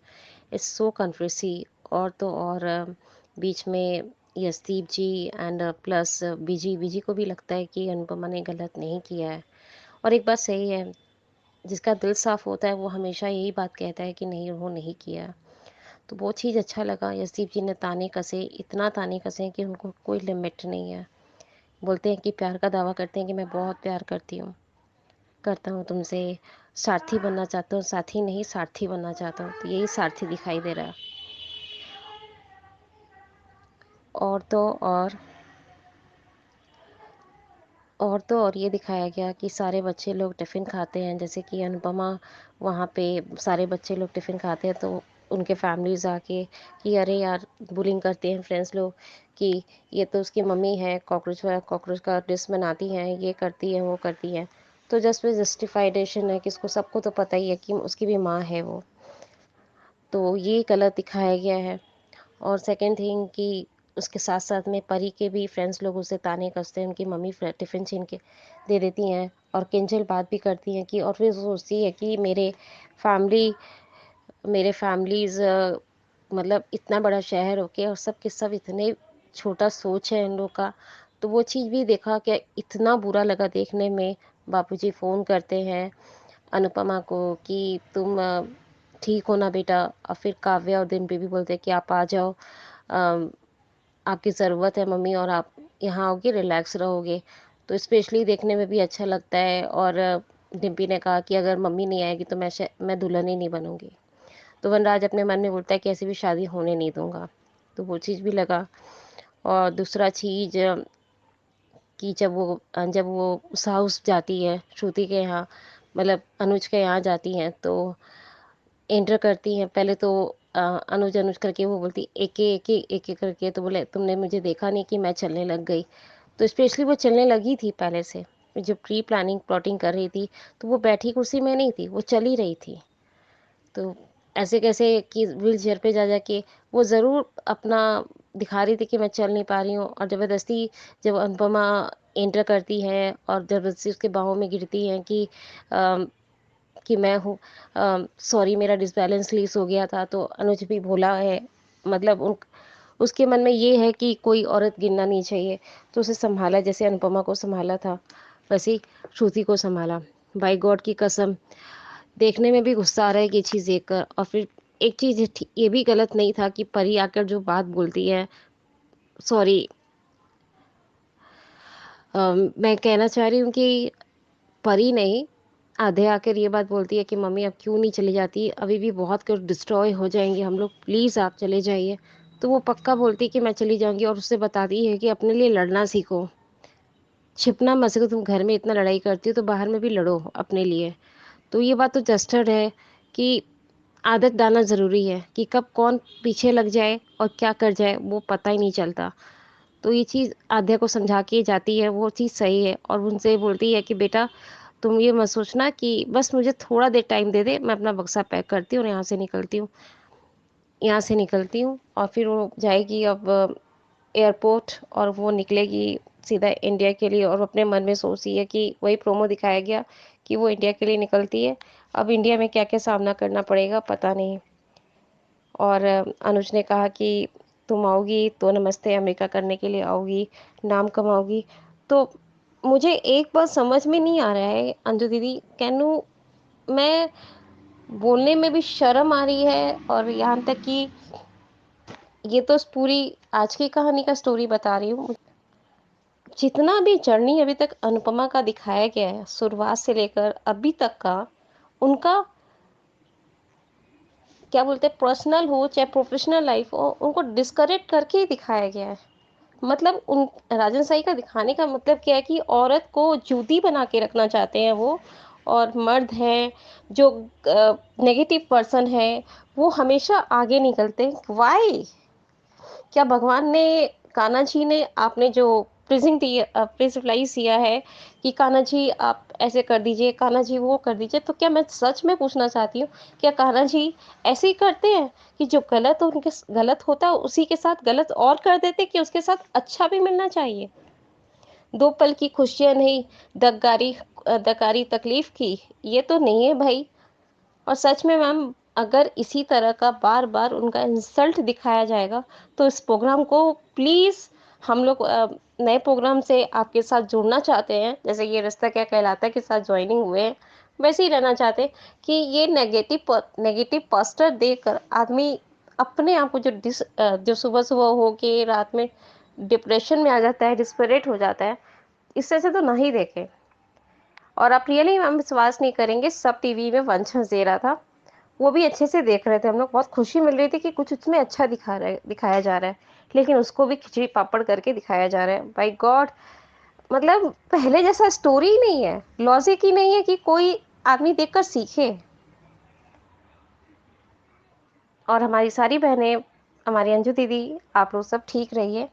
It's so confusing. और तो और बीच में Yashdeep ji and plus BG को भी लगता है कि अनुपमा ने गलत नहीं किया है। और एक बात सही है, जिसका दिल साफ़ होता है वो हमेशा यही बात कहता है कि नहीं वो नहीं किया। तो वो चीज़ अच्छा लगा। यशदीप जी ने ताने कसे, इतना ताने कसे कि उनको कोई लिमिट नहीं है। बोलते हैं कि प्यार का दावा करते हैं कि मैं बहुत प्यार करता हूँ तुमसे, सारथी बनना चाहता हूँ, साथी नहीं सारथी बनना चाहता हूँ। तो यही सारथी दिखाई दे रहा है। और तो और ये दिखाया गया कि सारे बच्चे लोग टिफ़िन खाते हैं, जैसे कि अनुपमा वहाँ पे सारे बच्चे लोग टिफ़िन खाते हैं तो उनके फैमिलीज़ आके कि अरे यार बुलिंग करते हैं फ्रेंड्स लोग कि ये तो उसकी मम्मी है, कॉकरोच का डिश बनाती हैं, ये करती हैं वो करती हैं। तो जस्टिफाइडेशन है कि इसको सबको तो पता ही है कि उसकी भी माँ है वो। तो ये गलत दिखाया गया है। और सेकंड थिंग कि उसके साथ साथ में परी के भी फ्रेंड्स लोग उसे ताने कसते हैं, उनकी मम्मी टिफ़िन छीन के दे देती हैं और किंजल बात भी करती हैं कि, और फिर सोचती है कि मेरे फैमिलीज़ मतलब इतना बड़ा शहर होके और सब के सब इतने छोटा सोच है इन लोग का। तो वो चीज़ भी देखा कि इतना बुरा लगा देखने में। बापूजी फ़ोन करते हैं अनुपमा को कि तुम ठीक हो ना बेटा, और फिर काव्या और डिम्पी भी बोलते हैं कि आप आ जाओ, आपकी ज़रूरत है मम्मी, और आप यहाँ आओगे रिलैक्स रहोगे। तो स्पेशली देखने में भी अच्छा लगता है। और डिम्पी ने कहा कि अगर मम्मी नहीं आएगी तो मैं दुल्हन ही नहीं बनूंगी। तो वनराज अपने मन में बोलता है कि ऐसी भी शादी होने नहीं दूंगा। तो वो चीज़ भी लगा। और दूसरा चीज़ कि जब वो उस हाउस जाती है श्रुति के यहाँ, मतलब अनुज के यहाँ जाती हैं, तो एंटर करती हैं। पहले तो अनुज अनुज करके वो बोलती एक करके, तो बोले तुमने मुझे देखा नहीं कि मैं चलने लग गई। तो स्पेशली वो चलने लगी थी पहले से, जो प्री प्लानिंग प्लॉटिंग कर रही थी, तो वो बैठी कुर्सी में नहीं थी, वो चली रही थी। तो ऐसे कैसे कि व्हील चेयर पे जा जाके वो ज़रूर अपना दिखा रही थी कि मैं चल नहीं पा रही हूँ। और ज़बरदस्ती जब अनुपमा एंटर करती है और ज़बरदस्ती उसके बाहों में गिरती हैं कि मैं हूँ, सॉरी मेरा डिसबैलेंस लीस हो गया था। तो अनुज भी भोला है, मतलब उसके मन में ये है कि कोई औरत गिरना नहीं चाहिए। तो उसे संभाला, जैसे अनुपमा को संभाला था वैसे ही श्रुति को संभाला। बाय गॉड की कसम, देखने में भी गुस्सा आ रहा है ये चीज़ देखकर। और फिर एक चीज़ ये भी गलत नहीं था कि परी आकर जो बात बोलती है, सॉरी मैं कहना चाह रही हूँ कि परी नहीं, आधे आकर ये बात बोलती है कि मम्मी अब क्यों नहीं चली जाती, अभी भी बहुत कुछ डिस्ट्रॉय हो जाएंगे हम लोग, प्लीज़ आप चले जाइए। तो वो पक्का बोलती है कि मैं चली जाऊंगी, और उससे बताती है कि अपने लिए लड़ना सीखो, छिपना मत सीखो। तुम घर में इतना लड़ाई करती हो तो बाहर में भी लड़ो अपने लिए। तो ये बात तो जस्टेड है कि आदत डालना ज़रूरी है, कि कब कौन पीछे लग जाए और क्या कर जाए वो पता ही नहीं चलता। तो ये चीज़ आध्या को समझा के जाती है, वो चीज़ सही है। और उनसे बोलती है कि बेटा तुम ये मत सोचना, कि बस मुझे थोड़ा देर टाइम दे दे, मैं अपना बक्सा पैक करती हूँ और यहाँ से निकलती हूँ। और फिर वो जाएगी अब एयरपोर्ट, और वो निकलेगी सीधा इंडिया के लिए। और अपने मन में सोचती है कि वही प्रोमो दिखाया गया कि वो इंडिया के लिए निकलती है। अब इंडिया में क्या क्या सामना करना पड़ेगा पता नहीं। और अनुज ने कहा कि तुम आओगी तो नमस्ते अमेरिका करने के लिए आओगी, नाम कमाओगी। तो मुझे एक बात समझ में नहीं आ रहा है अंजू दीदी, कैनू मैं बोलने में भी शर्म आ रही है। और यहाँ तक कि ये तो पूरी आज की कहानी का स्टोरी बता रही हूँ। जितना भी जर्नी अभी तक अनुपमा का दिखाया गया है, शुरुआत से लेकर अभी तक का, उनका क्या बोलते हैं, पर्सनल हो चाहे प्रोफेशनल लाइफ हो, उनको डिस्करेक्ट करके ही दिखाया गया है। मतलब उन राजन साई का दिखाने का मतलब क्या है कि औरत को जूती बना के रखना चाहते हैं वो, और मर्द हैं जो नेगेटिव पर्सन है वो हमेशा आगे निकलते हैं। वाई, क्या भगवान ने, कान्हा जी ने, आपने जो प्रिजलाइज किया है कि कान्हा जी आप ऐसे कर दीजिए, कान्हा जी वो कर दीजिए, तो क्या मैं सच में पूछना चाहती हूँ, क्या कान्हा जी ऐसे ही करते हैं कि जो गलत हो उनके गलत होता है उसी के साथ गलत और कर देते, कि उसके साथ अच्छा भी मिलना चाहिए? दो पल की खुशियाँ नहीं, दगारी तकलीफ की, ये तो नहीं है भाई। और सच में मैम, अगर इसी तरह का बार बार उनका इंसल्ट दिखाया जाएगा तो इस प्रोग्राम को प्लीज़ हम लोग नए प्रोग्राम से आपके साथ जुड़ना चाहते हैं, जैसे ये रिश्ता क्या कहलाता है के साथ ज्वाइनिंग हुए हैं, वैसे ही रहना चाहते हैं कि ये नेगेटिव पोस्टर देखकर आदमी अपने आप को जो सुबह सुबह हो के रात में डिप्रेशन में आ जाता है, डिस्परेट हो जाता है, इससे से तो नहीं देखें। और आप रियली मैम विश्वास नहीं करेंगे, सब टीवी में वंशज दे रहा था, वो भी अच्छे से देख रहे थे हम लोग, बहुत खुशी मिल रही थी कि कुछ उसमें अच्छा दिखाया जा रहा है। लेकिन उसको भी खिचड़ी पापड़ करके दिखाया जा रहा है। बाय गॉड, मतलब पहले जैसा स्टोरी ही नहीं है, लॉजिक ही नहीं है कि कोई आदमी देखकर सीखे। और हमारी सारी बहनें, हमारी अंजू दीदी, आप लोग सब ठीक रहिए।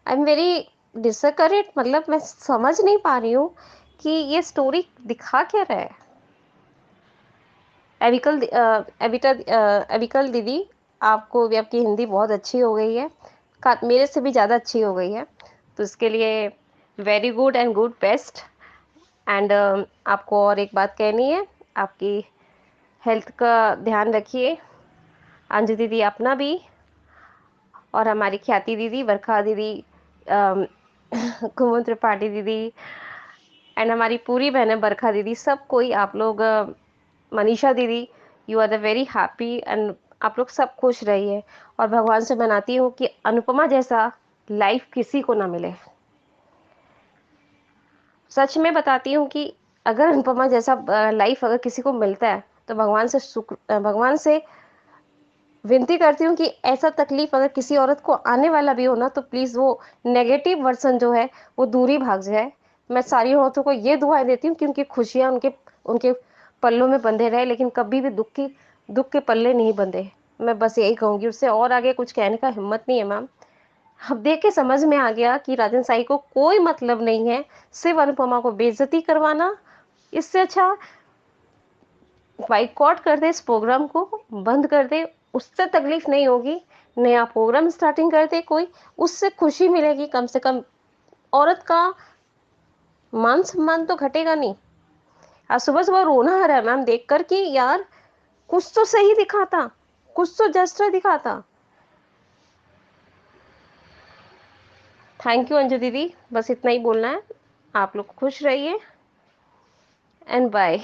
आई एम वेरी डिसकरेट, मतलब मैं समझ नहीं पा रही हूँ कि ये स्टोरी दिखा क्या रहा है। एविकल दीदी, आपको भी आपकी हिंदी बहुत अच्छी हो गई है, मेरे से भी ज़्यादा अच्छी हो गई है। तो इसके लिए very good and good best. And आपको और एक बात कहनी है, आपकी हेल्थ का ध्यान रखिए, अंजू दीदी अपना भी, और हमारी ख्याति दीदी, वर्षा दीदी, कुमुद त्रिपाठी दीदी, एंड हमारी पूरी बहनें, बरखा दीदी, सब कोई, आप लोग, मनीषा दीदी, you are the very happy and आप लोग सब खुश रहिए। और भगवान से मनाती हूँ कि अनुपमा जैसा लाइफ किसी को ना मिले। सच में बताती हूँ कि अगर अनुपमा जैसा लाइफ अगर किसी को मिलता है तो भगवान से विनती करती हूँ कि ऐसा तकलीफ अगर किसी औरत को आने वाला भी हो ना, तो प्लीज़ वो नेगेटिव वर्सन जो है वो दूर ही भाग जाए। मैं सारी औरतों को ये दुआएं देती हूँ कि उनकी खुशियाँ उनके उनके पल्लों में बंधे रहे, लेकिन कभी भी दुख के पल्ले नहीं बंधे। मैं बस यही कहूँगी, उससे और आगे कुछ कहने का हिम्मत नहीं है मैम। अब देख के समझ में आ गया कि राजन साई को कोई मतलब नहीं है सिर्फ अनुपमा को बेइज्जती करवाना। इससे अच्छा बाइकआउट कर दे, इस प्रोग्राम को बंद कर दे, उससे तकलीफ नहीं होगी। नया प्रोग्राम स्टार्टिंग कर दे कोई, उससे खुशी मिलेगी। कम से कम औरत का मान सम्मान तो घटेगा नहीं। आज सुबह सुबह रोना आ रहा है मैम देख कर कि यार कुछ तो सही दिखाता, कुछ तो जस्टर दिखाता। थैंक यू अंजू दीदी, बस इतना ही बोलना है। आप लोग खुश रहिए and bye.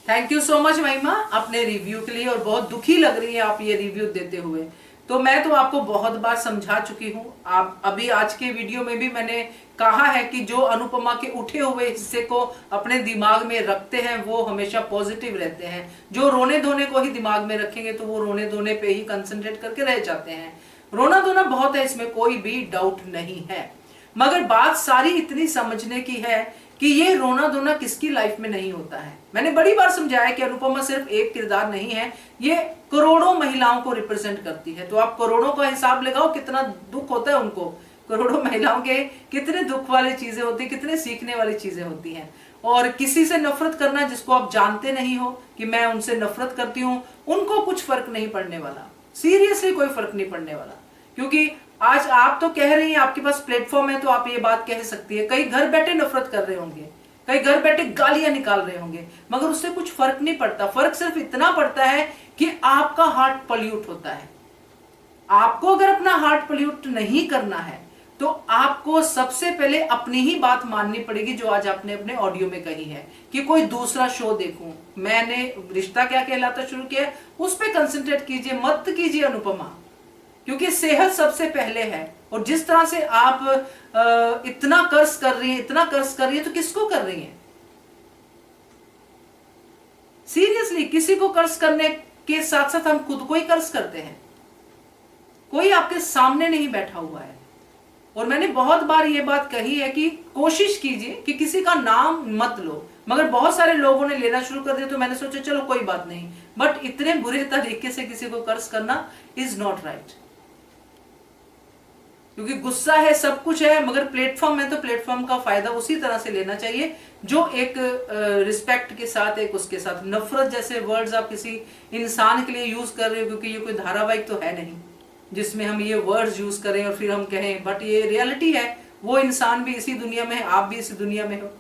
Thank you so much Mahima अपने रिव्यू के लिए, और बहुत दुखी लग रही है आप ये रिव्यू देते हुए। तो मैं तो आपको बहुत बार समझा चुकी हूँ। आप अभी आज के वीडियो में भी मैंने कहा है कि जो अनुपमा के उठे हुए हिस्से को अपने दिमाग में रखते हैं वो हमेशा पॉजिटिव रहते हैं। जो रोने धोने को ही दिमाग में रखेंगे तो वो रोने धोने पे ही कंसंट्रेट करके रह जाते हैं। रोना धोना बहुत है, इसमें कोई भी डाउट नहीं है, मगर बात सारी इतनी समझने की है कि ये रोना धोना किसकी लाइफ में नहीं होता है। मैंने बड़ी बार समझाया कि अनुपमा सिर्फ एक किरदार नहीं है, ये करोड़ों महिलाओं को रिप्रेजेंट करती है। तो आप करोड़ों का हिसाब लगाओ कितना दुख होता है उनको। करोड़ों महिलाओं के कितने दुख वाली चीजें होती है, कितने सीखने वाली चीजें होती हैं। और किसी से नफरत करना जिसको आप जानते नहीं हो कि मैं उनसे नफरत करती हूँ, उनको कुछ फर्क नहीं पड़ने वाला, सीरियसली कोई फर्क नहीं पड़ने वाला। क्योंकि आज आप तो कह रही हैं, आपके पास प्लेटफॉर्म है तो आप ये बात कह सकती है। कई घर बैठे नफरत कर रहे होंगे, कई घर बैठे गालियां निकाल रहे होंगे, मगर उससे कुछ फर्क नहीं पड़ता। फर्क सिर्फ इतना पड़ता है कि आपका हार्ट पॉल्यूट होता है। आपको अगर अपना हार्ट पॉल्यूट नहीं करना है तो आपको सबसे पहले अपनी ही बात माननी पड़ेगी, जो आज आपने अपने ऑडियो में कही है कि कोई दूसरा शो देखूं। मैंने रिश्ता क्या कहलाता शुरू किया, उस पर कंसंट्रेट कीजिए, मत कीजिए अनुपमा, क्योंकि सेहत सबसे पहले है। और जिस तरह से आप इतना कर्ज कर रही हैं, इतना कर्ज कर रही हैं, तो किसको कर रही हैं? सीरियसली, किसी को कर्ज करने के साथ साथ हम खुद को ही कर्ज करते हैं। कोई आपके सामने नहीं बैठा हुआ है। और मैंने बहुत बार ये बात कही है कि कोशिश कीजिए कि किसी का नाम मत लो, मगर बहुत सारे लोगों ने लेना शुरू कर दिया तो मैंने सोचा चलो कोई बात नहीं, बट इतने बुरे तरीके से किसी को कर्ज करना इज नॉट राइट। क्योंकि गुस्सा है, सब कुछ है, मगर प्लेटफॉर्म है तो प्लेटफॉर्म का फायदा उसी तरह से लेना चाहिए जो एक रिस्पेक्ट के साथ, एक उसके साथ। नफरत जैसे वर्ड्स आप किसी इंसान के लिए यूज कर रहे हो, क्योंकि ये कोई धारावाहिक तो है नहीं जिसमें हम ये वर्ड्स यूज करें और फिर हम कहें, बट ये रियलिटी है। वो इंसान भी इसी दुनिया में है, आप भी इसी दुनिया में हो,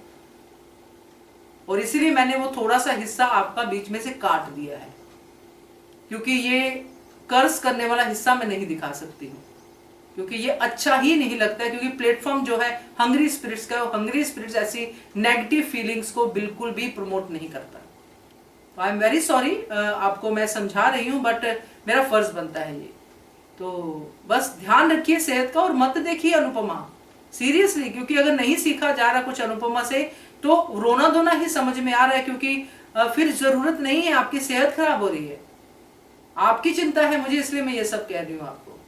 और इसीलिए मैंने वो थोड़ा सा हिस्सा आपका बीच में से काट दिया है, क्योंकि ये कर्ज करने वाला हिस्सा मैं नहीं दिखा सकती हूँ, क्योंकि ये अच्छा ही नहीं लगता है। क्योंकि प्लेटफॉर्म जो है हंग्री स्पिरिट्स का, हंग्री स्पिरिट्स ऐसी नेगेटिव फीलिंग्स को बिल्कुल भी प्रमोट नहीं करता। तो आई एम वेरी सॉरी, आपको मैं समझा रही हूँ, बट मेरा फर्ज बनता है ये। तो बस ध्यान रखिए सेहत का, और मत देखिए अनुपमा सीरियसली, क्योंकि अगर नहीं सीखा जा रहा कुछ अनुपमा से तो रोना धोना ही समझ में आ रहा है। क्योंकि फिर जरूरत नहीं है, आपकी सेहत खराब हो रही है, आपकी चिंता है मुझे, इसलिए मैं ये सब कह रही हूँ आपको।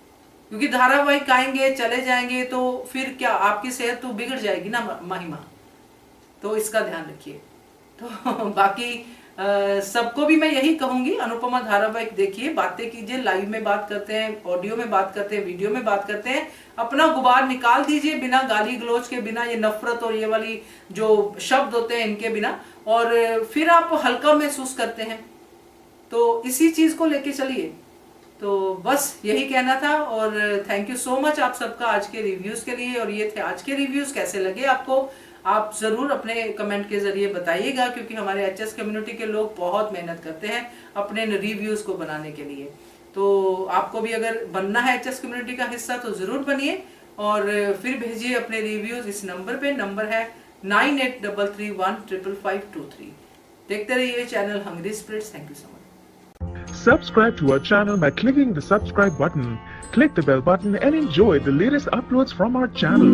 क्योंकि धारावाहिक आएंगे चले जाएंगे तो फिर क्या, आपकी सेहत तो बिगड़ जाएगी ना महिमा। तो इसका ध्यान रखिए। तो बाकी सबको भी मैं यही कहूंगी, अनुपमा धारावाहिक देखिए, बातें कीजिए, लाइव में बात करते हैं, ऑडियो में बात करते हैं, वीडियो में बात करते हैं, अपना गुबार निकाल दीजिए बिना गाली गलौज के, बिना ये नफरत और ये वाली जो शब्द होते हैं इनके बिना, और फिर आप हल्का महसूस करते हैं। तो इसी चीज को लेके चलिए। तो बस यही कहना था और थैंक यू सो मच आप सबका आज के रिव्यूज के लिए। और ये थे आज के रिव्यूज, कैसे लगे आपको आप जरूर अपने कमेंट के जरिए बताइएगा, क्योंकि हमारे एचएस कम्युनिटी के लोग बहुत मेहनत करते हैं अपने रिव्यूज को बनाने के लिए। तो आपको भी अगर बनना है एचएस कम्युनिटी का हिस्सा तो जरूर बनिए और फिर भेजिए अपने रिव्यूज इस नंबर पे। नंबर है 9833155523। देखते रहिए channel Hungry Spirits. Thank you so much. Subscribe to our channel by clicking the subscribe button. Click the bell button and enjoy the latest uploads from our channel.